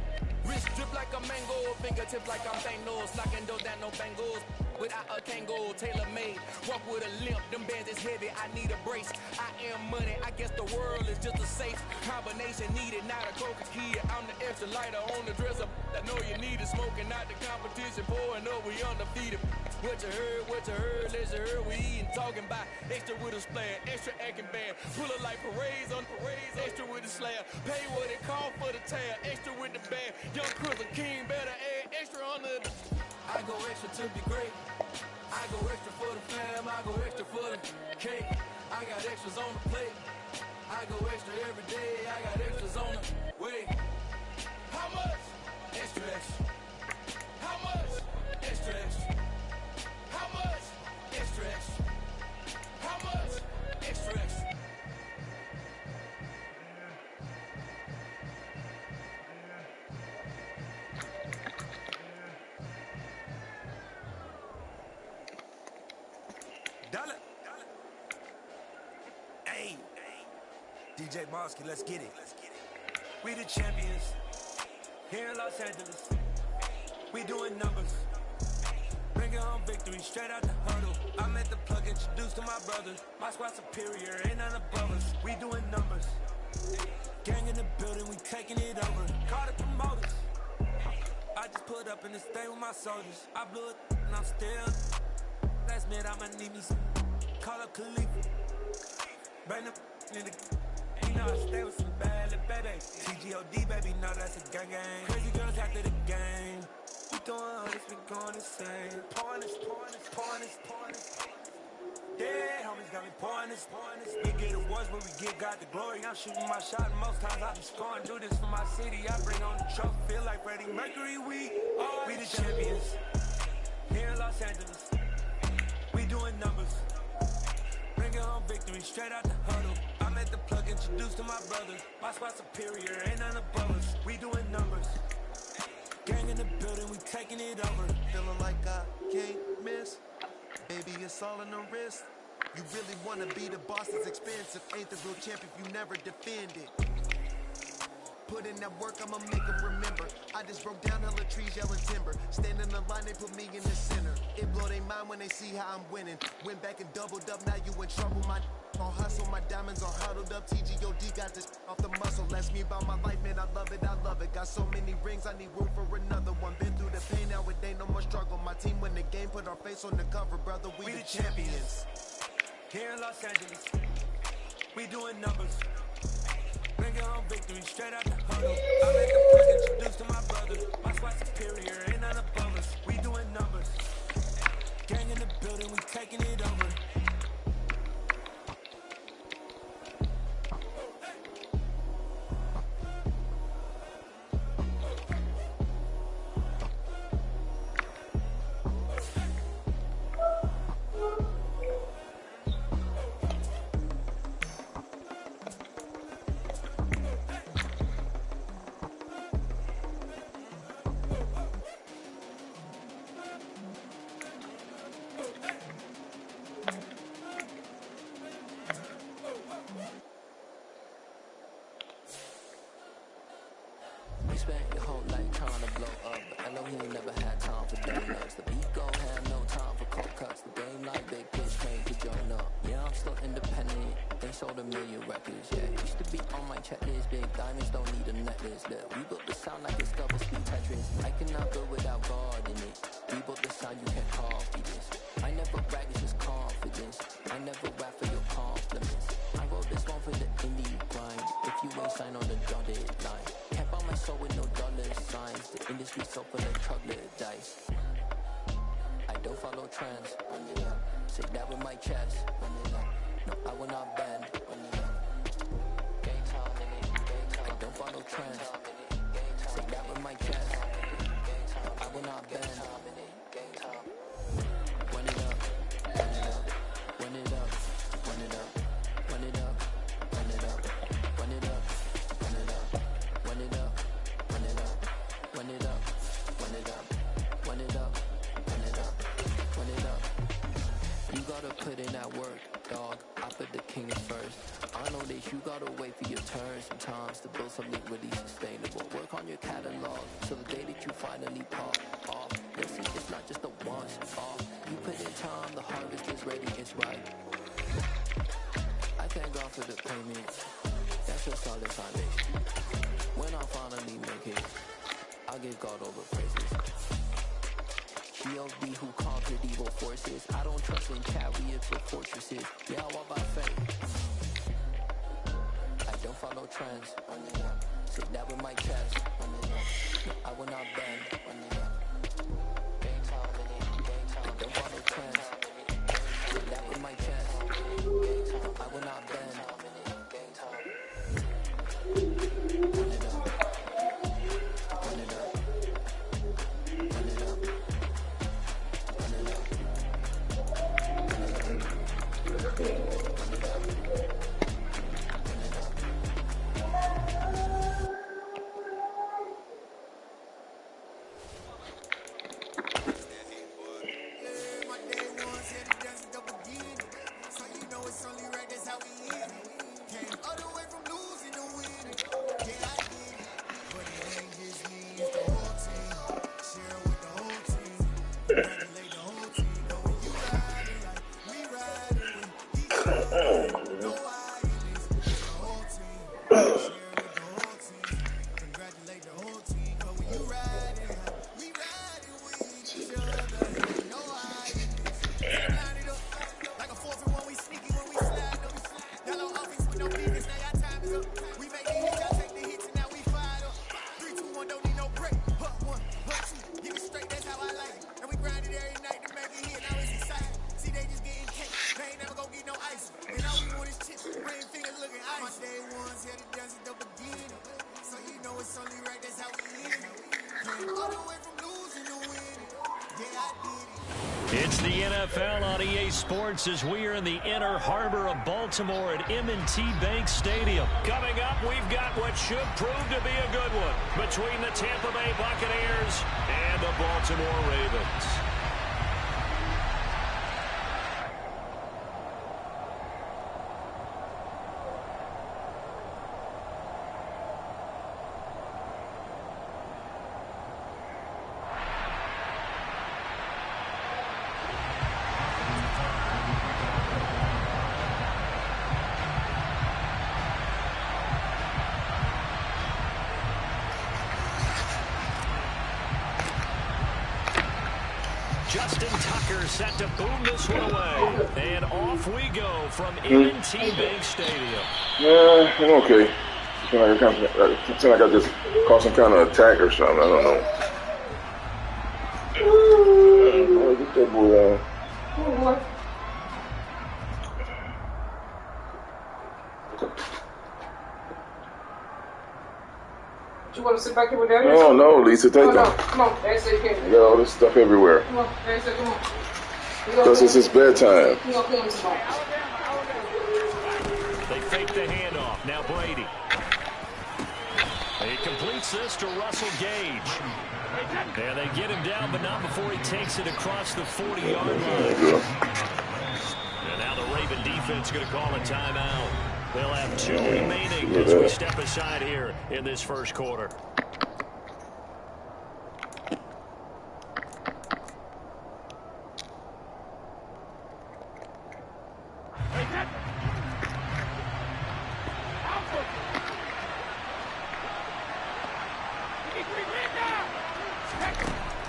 Wrist drip like a mango, fingertip like I'm Thanos. Locking doors down, no bangles. Without a Kango, tailor-made. Walk with a limp, them bands is heavy, I need a brace. I am money, I guess the world is just a safe combination needed, not a coca key. I'm the extra lighter on the dresser. I know you need it, smoking out the competition, pouring up, we undefeated. What you heard, let's you heard, we eating, talking about extra with a splash, extra acting band. Pull it like parades on parades, extra with the slab. Pay what it call for the tab, extra with the band. Young Chris, a king, better add extra under the... I go extra to be great. I go extra for the fam, I go extra for the cake. I got extras on the plate. I go extra every day, I got extras on the way. How much? Extra, extra. How much? Extra, extra. How much? Extra, extra. How much? Extra, extra. Dollar. Hey. DJ Mosky, let's get it. We the champions here in Los Angeles. We doing numbers. Bringing home victory straight out the huddle. I'm at the plug, introduced to my brother. My squad superior, ain't none above us. We doing numbers. Gang in the building, we taking it over. Call the promoters. I just put up in this thing with my soldiers. I blew it and I'm still. Last minute I'ma need me some. Call up Khalifa. Bring them in the. You know I stay with some bad little baby. TGOD baby, know that's a gang gang. Crazy girls after the game. We doing hundreds, we going insane. Pouring this. Yeah, homies got me pouring this. We get awards, but we give God the glory. I'm shooting my shot, and most times I be scoring. Do this for my city, I bring on the trophy. Feel like Freddie Mercury, we the champions. Here in Los Angeles, we doing numbers. Bringing home victory straight out the huddle. I'm at the plug, introduced to my brother. My squad superior, ain't none above us. We doing numbers. Gang in the building, we taking it over. Feeling like I can't miss. Baby, it's all in the wrist. You really wanna be the boss, it's expensive. Ain't the real champ if you never defend it. Put in that work, I'ma make them remember. I just broke down hella trees, yelling timber. Stand in the line, they put me in the center. It blow their mind when they see how I'm winning. Went back and doubled up, now you in trouble. My all hustle, my diamonds are huddled up. TGOD got this off the muscle. Ask me about my life, man, I love it. Got so many rings, I need room for another one. Been through the pain, now it ain't no more struggle. My team win the game, put our face on the cover, brother. We the champions. Here in Los Angeles, we doing numbers. Bringing home victory straight out the huddle. I'm at the plug, introduced to my brother. My squad superior, ain't none above us. We doing numbers. Gang in the building, we taking it over. Spent your whole life trying to blow up, but Elohim never had time for donuts. The beat gon' have no time for cold cuts. The game like big pitch came to join up. Yeah, I'm still independent. They sold 1 million records. Yeah, used to be on my checklist. Big diamonds don't need a necklace. Look, we built the sound like it's double speed Tetris. I cannot go without God in it. We built the sound, you can't copy this. I never brag, it's just confidence. I never rap for your compliments. I wrote this one for the indie grind. If you ain't signed on the dotted line, can't buy my soul with no dollar signs. The industry so full of chocolate dice. I don't follow trends. Say that with my chest. No, I will not bend. I don't follow trends. Say that with my chest. I will not bend. Run it up, run it up, run it up, run it up, run it up, run it up, run it up, run it up, run it up, run it up, run it up, run it up, run it up, run it up, run it up. You gotta put in that work, dog. I put the king first. I know that you gotta wait for your turn sometimes to build something really sustainable. Work on your catalog so the day that you finally pop off, you'll see it's not just a once off. You put in time, the harvest is ready, it's right. I thank God for the payment. That's a solid foundation. When I finally make it, I'll give God all the praises. G.O.D. who conquered evil forces. I don't trust in chariots or fortresses. Yeah, I walk by faith. I don't follow trends. Sit that with my chest. No, I will not bend. I don't follow trends. Sit that with my chest. No, I will not bend. Run it up. Run it up. Run it up. Run it up. Run it up. It's the NFL on EA Sports as we are in the inner harbor of Baltimore at M&T Bank Stadium. Coming up, we've got what should prove to be a good one between the Tampa Bay Buccaneers and the Baltimore Ravens. Justin Tucker set to boom this one away. And off we go from M&T Bank Stadium. Yeah, I'm okay. I feel like I just caught some kind of attack or something. I don't know. Oh, get that boy out. You want to sit back here with Daddy? No, Lisa, take them. Come on, Daddy said you can't. You got all this stuff everywhere. Come on, Daddy said, come on. Because it's his bedtime. You gonna play with somebody. They fake the handoff. Now Brady. He completes this to Russell Gage. And they get him down, but not before he takes it across the 40-yard line. And now the Raven defense going to call a timeout. They'll have 2 remaining as we step aside here in this first quarter.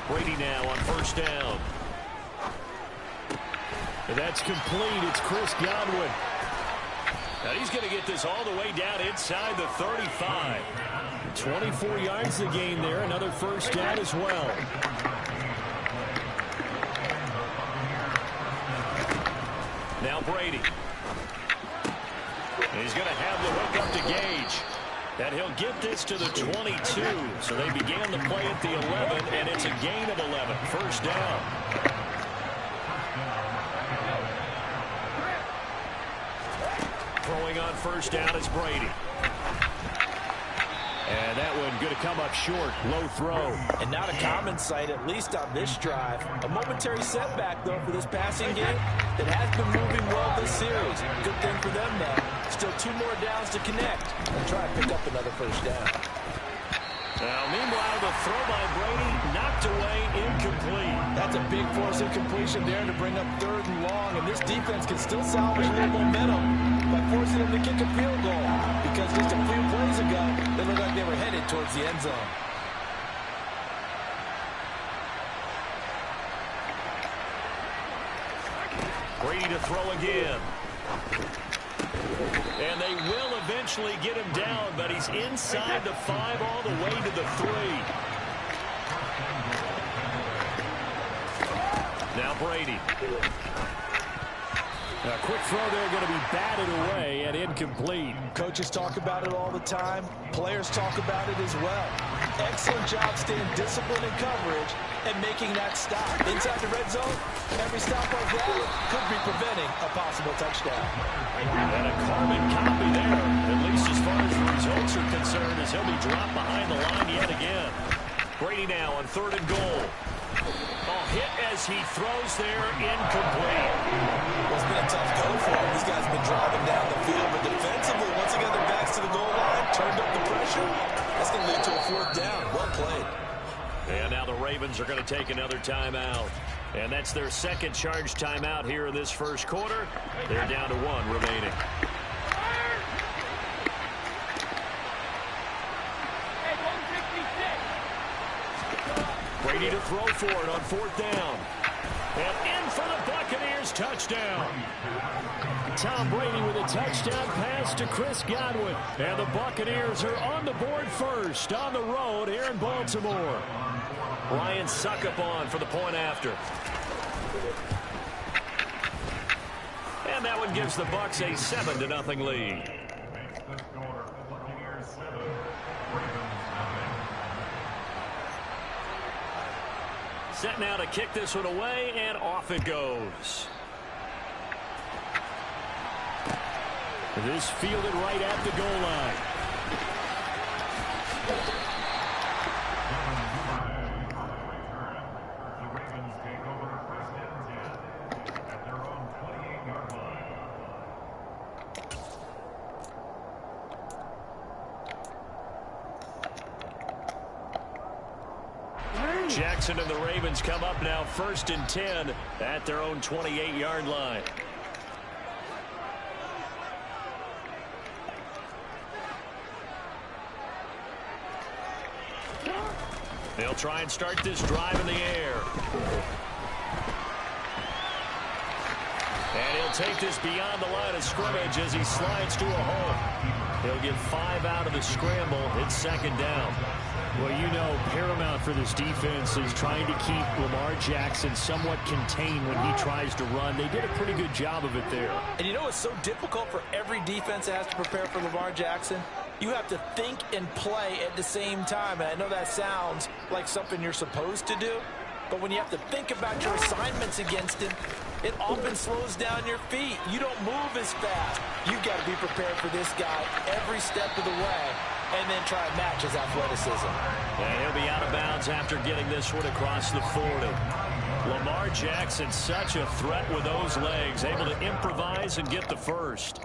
Brady now on first down. And that's complete. It's Chris Godwin. Now he's going to get this all the way down inside the 35. 24 yards the gain there. Another first down as well. Now Brady. And he's going to have the hook up to Gage. And he'll get this to the 22. So they began the play at the 11, and it's a gain of 11. First down. Throwing on first down is Brady. And that one going to come up short. Low throw. And not a common sight, at least on this drive. A momentary setback, though, for this passing game that has been moving well this series. Good thing for them, though. Still 2 more downs to connect and try to pick up another first down. Now, meanwhile, the throw by Brady knocked away, incomplete. That's a big force incompletion there to bring up 3rd and long, and this defense can still salvage a little momentum by forcing them to kick a field goal, because just a few plays ago, they looked like they were headed towards the end zone. Brady to throw again. And they will eventually get him down, but he's inside the 5 all the way to the 3. Now Brady. A quick throw there going to be batted away and incomplete. Coaches talk about it all the time. Players talk about it as well. Excellent job staying disciplined in coverage and making that stop. Inside the red zone, every stop like that could be preventing a possible touchdown. And a carbon copy there, at least as far as the results are concerned, as he'll be dropped behind the line yet again. Brady now on 3rd and goal. Hit as he throws there, incomplete. Well, it's been a tough go for him. These guys have been driving down the field, but defensively, once again, their backs to the goal line, turned up the pressure. That's going to lead to a 4th down. Well played. And now the Ravens are going to take another timeout. And that's their 2nd charge timeout here in this first quarter. They're down to 1 remaining. Brady to throw for it on 4th down. And in for the Buccaneers, touchdown. Tom Brady with a touchdown pass to Chris Godwin. And the Buccaneers are on the board first on the road here in Baltimore. Ryan Succop for the point after. And that one gives the Bucs a 7-0 lead. Set now to kick this one away, and off it goes. This fielded right at the goal line. Jackson and the Ravens come up now 1st and 10 at their own 28-yard line. They'll try and start this drive in the air. And he'll take this beyond the line of scrimmage as he slides to a hole. He'll get 5 out of the scramble. It's 2nd down. Well, you know, paramount for this defense is trying to keep Lamar Jackson somewhat contained when he tries to run. They did a pretty good job of it there. And you know it's so difficult for every defense that has to prepare for Lamar Jackson? You have to think and play at the same time. And I know that sounds like something you're supposed to do, but when you have to think about your assignments against him, it often slows down your feet. You don't move as fast. You've got to be prepared for this guy every step of the way and then try to match his athleticism. And he'll be out of bounds after getting this one across the 40. Lamar Jackson, such a threat with those legs, able to improvise and get the first.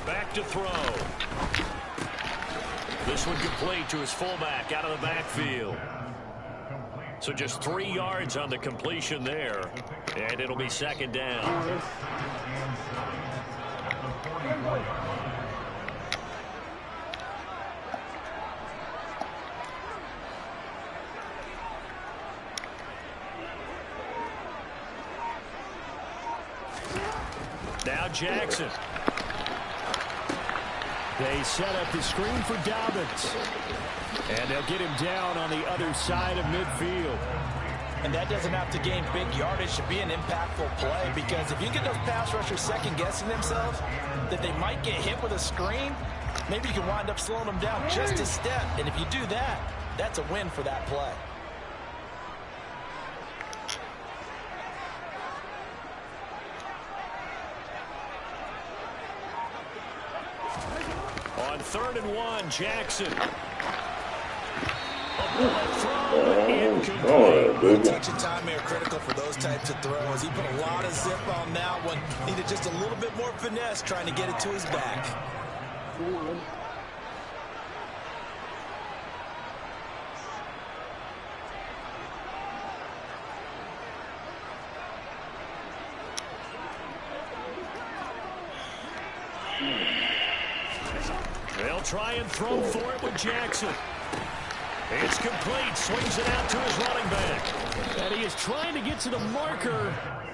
Back to throw. This one complete to his fullback out of the backfield. So just 3 yards on the completion there. And it'll be 2nd down. Now Jackson. They set up the screen for Dobbins. And they'll get him down on the other side of midfield. And that doesn't have to gain big yardage to be an impactful play, because if you get those pass rushers second-guessing themselves that they might get hit with a screen, maybe you can wind up slowing them down just a step. And if you do that, that's a win for that play. On 3rd and 1, Jackson. Incomplete. Touch and time are critical for those types of throws. He put a lot of zip on that one. Needed just a little bit more finesse trying to get it to his back. They'll try and throw for it with Jackson. It's complete. Swings it out to his running back. And he is trying to get to the marker.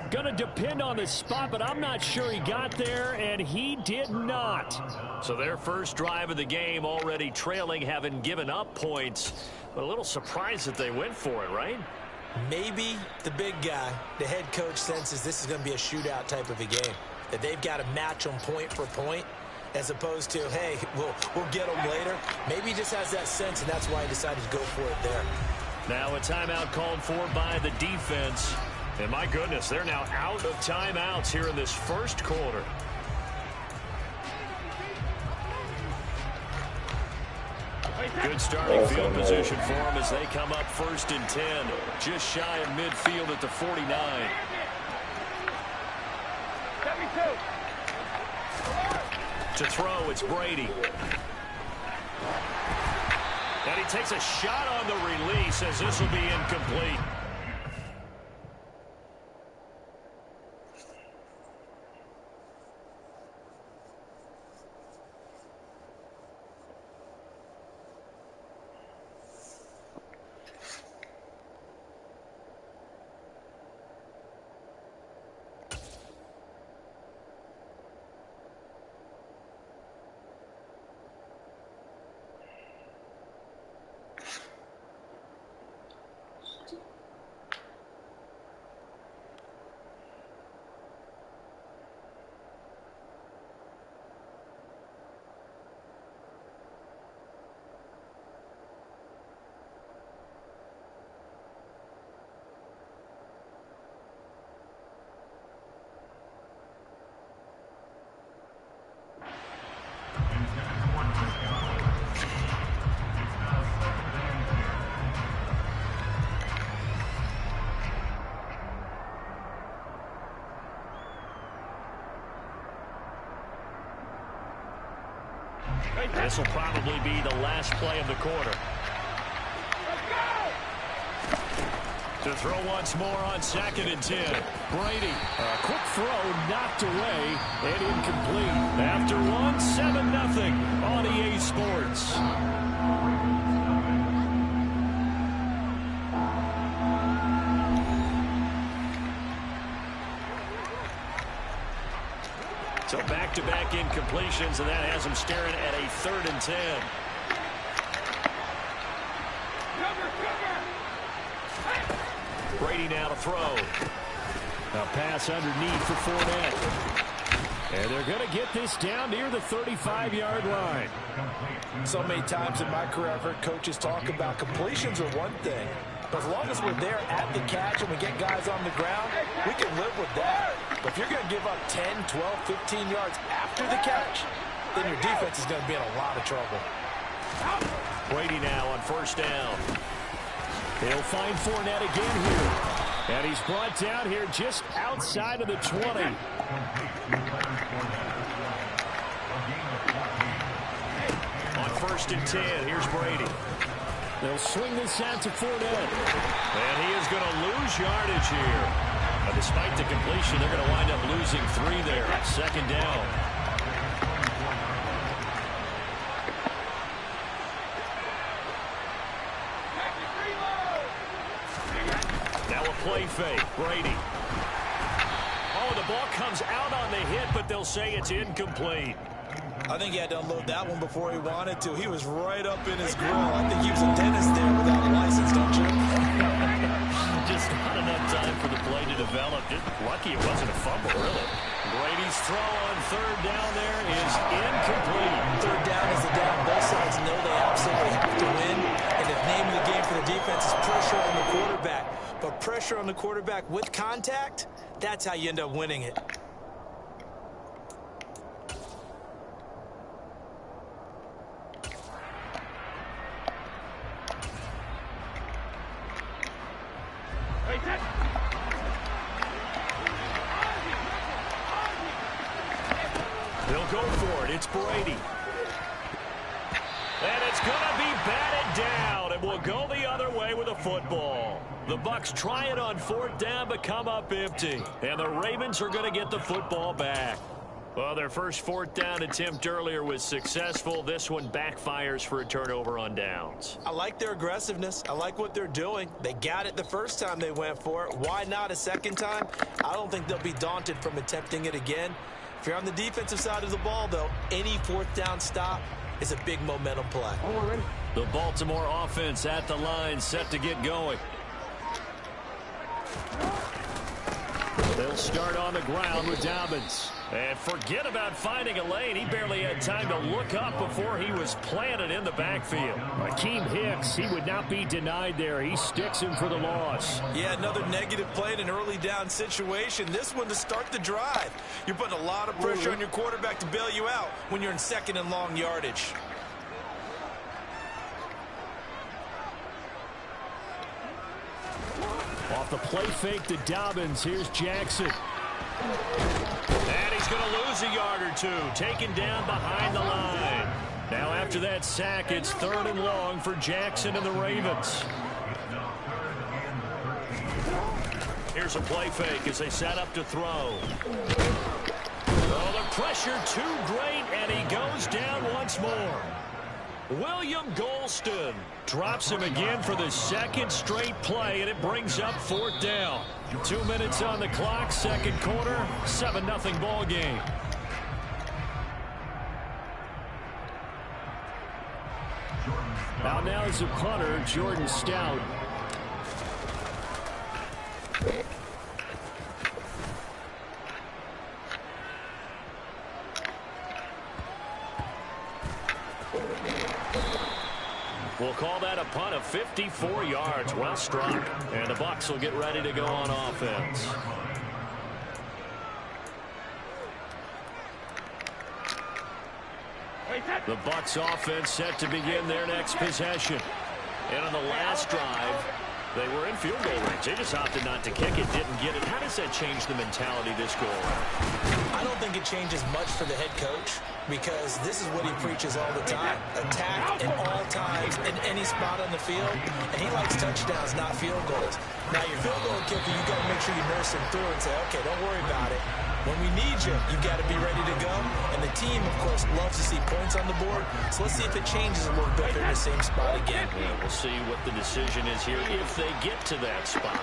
Going to depend on the spot, but I'm not sure he got there, and he did not. So their first drive of the game already trailing, having given up points. But a little surprised that they went for it, right? Maybe the big guy, the head coach, senses this is going to be a shootout type of a game. That they've got to match them point for point, as opposed to, hey, we'll get them later. Maybe he just has that sense, and that's why he decided to go for it there. Now a timeout called for by the defense. And my goodness, they're now out of timeouts here in this first quarter. Good starting field position for them as they come up 1st and 10. Just shy of midfield at the 49. To throw, it's Brady. And he takes a shot on the release as this will be incomplete. This will probably be the last play of the quarter. To throw once more on 2nd and 10. Brady. A quick throw knocked away and incomplete. After one, 7-0 on EA Sports. So back-to-back incompletions, and that has him staring at a 3rd and 10. Brady now to throw. A pass underneath for Fournette. And they're going to get this down near the 35-yard line. So many times in my career, I've heard coaches talk about completions are one thing. But as long as we're there at the catch and we get guys on the ground, we can live with that. But if you're going to give up 10, 12, 15 yards after the catch, then your defense is going to be in a lot of trouble. Brady now on 1st down. He'll find Fournette again here. And he's brought down here just outside of the 20. On 1st and 10, here's Brady. They'll swing this out to Fournette. And he is going to lose yardage here. But despite the completion, they're going to wind up losing 3 there. 2nd down. Now a play fake. Brady. Oh, the ball comes out on the hit, but they'll say it's incomplete. I think he had to unload that one before he wanted to. He was right up in his grill. I think he was a dentist there without a license, don't you? Just not enough time for the play to develop. Lucky it wasn't a fumble, really. Brady's throw on 3rd down there is incomplete. 3rd down is the down. Both sides know they absolutely have to win. And the name of the game for the defense is pressure on the quarterback. But pressure on the quarterback with contact, that's how you end up winning it. They'll go for it. It's Brady. And it's going to be batted down, and we'll go the other way with a football. The Bucs try it on 4th down, but come up empty. And the Ravens are going to get the football back. Well, their first 4th down attempt earlier was successful. This one backfires for a turnover on downs. I like their aggressiveness. I like what they're doing. They got it the first time they went for it. Why not a second time? I don't think they'll be daunted from attempting it again. If you're on the defensive side of the ball, though, any 4th down stop is a big momentum play. The Baltimore offense at the line, set to get going. They'll start on the ground with Dobbins. And forget about finding a lane. He barely had time to look up before he was planted in the backfield. Akeem Hicks, he would not be denied there. He sticks him for the loss. Yeah, another negative play in an early down situation. This one to start the drive. You're putting a lot of pressure on your quarterback to bail you out when you're in 2nd and long yardage. Off the play fake to Dobbins. Here's Jackson. And he's going to lose a yard or 2. Taken down behind the line. Now after that sack, it's 3rd and long for Jackson and the Ravens. Here's a play fake as they set up to throw. Oh, the pressure too great, and he goes down once more. William Golston drops him again for the 2nd straight play, and it brings up 4th down. 2 minutes on the clock, 2nd quarter, 7-0 ball game. Now is a punter, Jordan Stout. We'll call that a punt of 54 yards. Well struck. And the Bucs will get ready to go on offense. The Bucs offense set to begin their next possession. And on the last drive, They were in field goal range. They just opted not to kick it, didn't get it. How does that change the mentality this goal? I don't think it changes much for the head coach because this is what he preaches all the time. Attack at all times in any spot on the field. And he likes touchdowns, not field goals. Now, your field goal kicker, you got to make sure you nurse him through and say, okay, don't worry about it. When we need you, you've got to be ready to go. And the team, of course, loves to see points on the board. So let's see if it changes a little bit. They're in the same spot again. Yeah, we'll see what the decision is here if they get to that spot.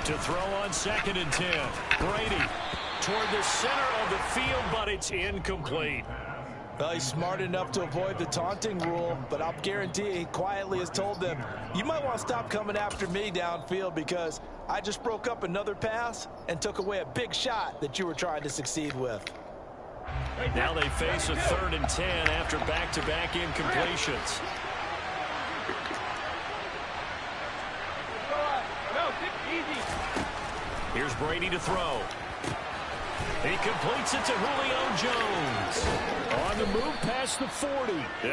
To throw on 2nd and 10. Brady toward the center of the field, but it's incomplete. Well, he's smart enough to avoid the taunting rule, but I'll guarantee he quietly has told them, you might want to stop coming after me downfield because I just broke up another pass and took away a big shot that you were trying to succeed with. Now they face a 3rd and 10 after back-to-back incompletions. Here's Brady to throw. He completes it to Julio Jones. On the move past the 40.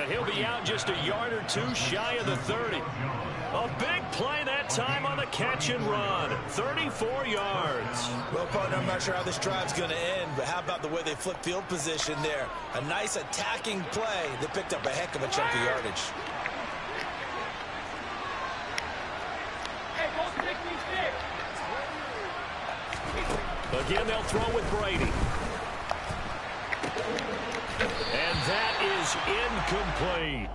He'll be out just a yard or two shy of the 30. A big play that time on the catch and run. 34 yards. Well, partner, I'm not sure how this drive's going to end, but how about the way they flip field position there? A nice attacking play that picked up a heck of a chunk of yardage. Again, they'll throw with Brady. And that is incomplete.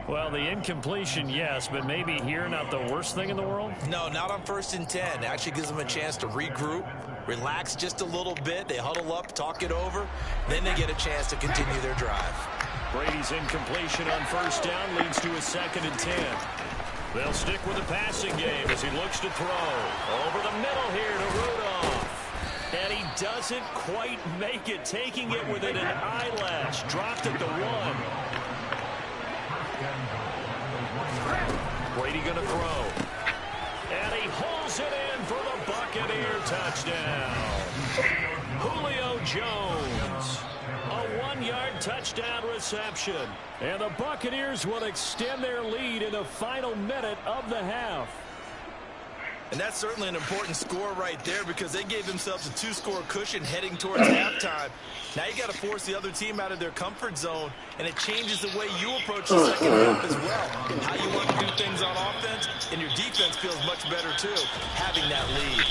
Well, the incompletion, yes, but maybe here not the worst thing in the world? No, not on 1st and 10. It actually gives them a chance to regroup, relax just a little bit. They huddle up, talk it over. Then they get a chance to continue their drive. Brady's incompletion on 1st down leads to a 2nd and 10. They'll stick with the passing game as he looks to throw. Over the middle here to Rudolph. And he doesn't quite make it, taking it within an eyelash. Dropped at the 1. Brady going to throw. And he holds it in for the Buccaneer touchdown. Julio Jones. A 1-yard touchdown reception. And the Buccaneers will extend their lead in the final minute of the half. And that's certainly an important score right there because they gave themselves a 2-score cushion heading towards halftime. Now you got to force the other team out of their comfort zone, and it changes the way you approach the second half as well. How you want to do things on offense, and your defense feels much better too, having that lead.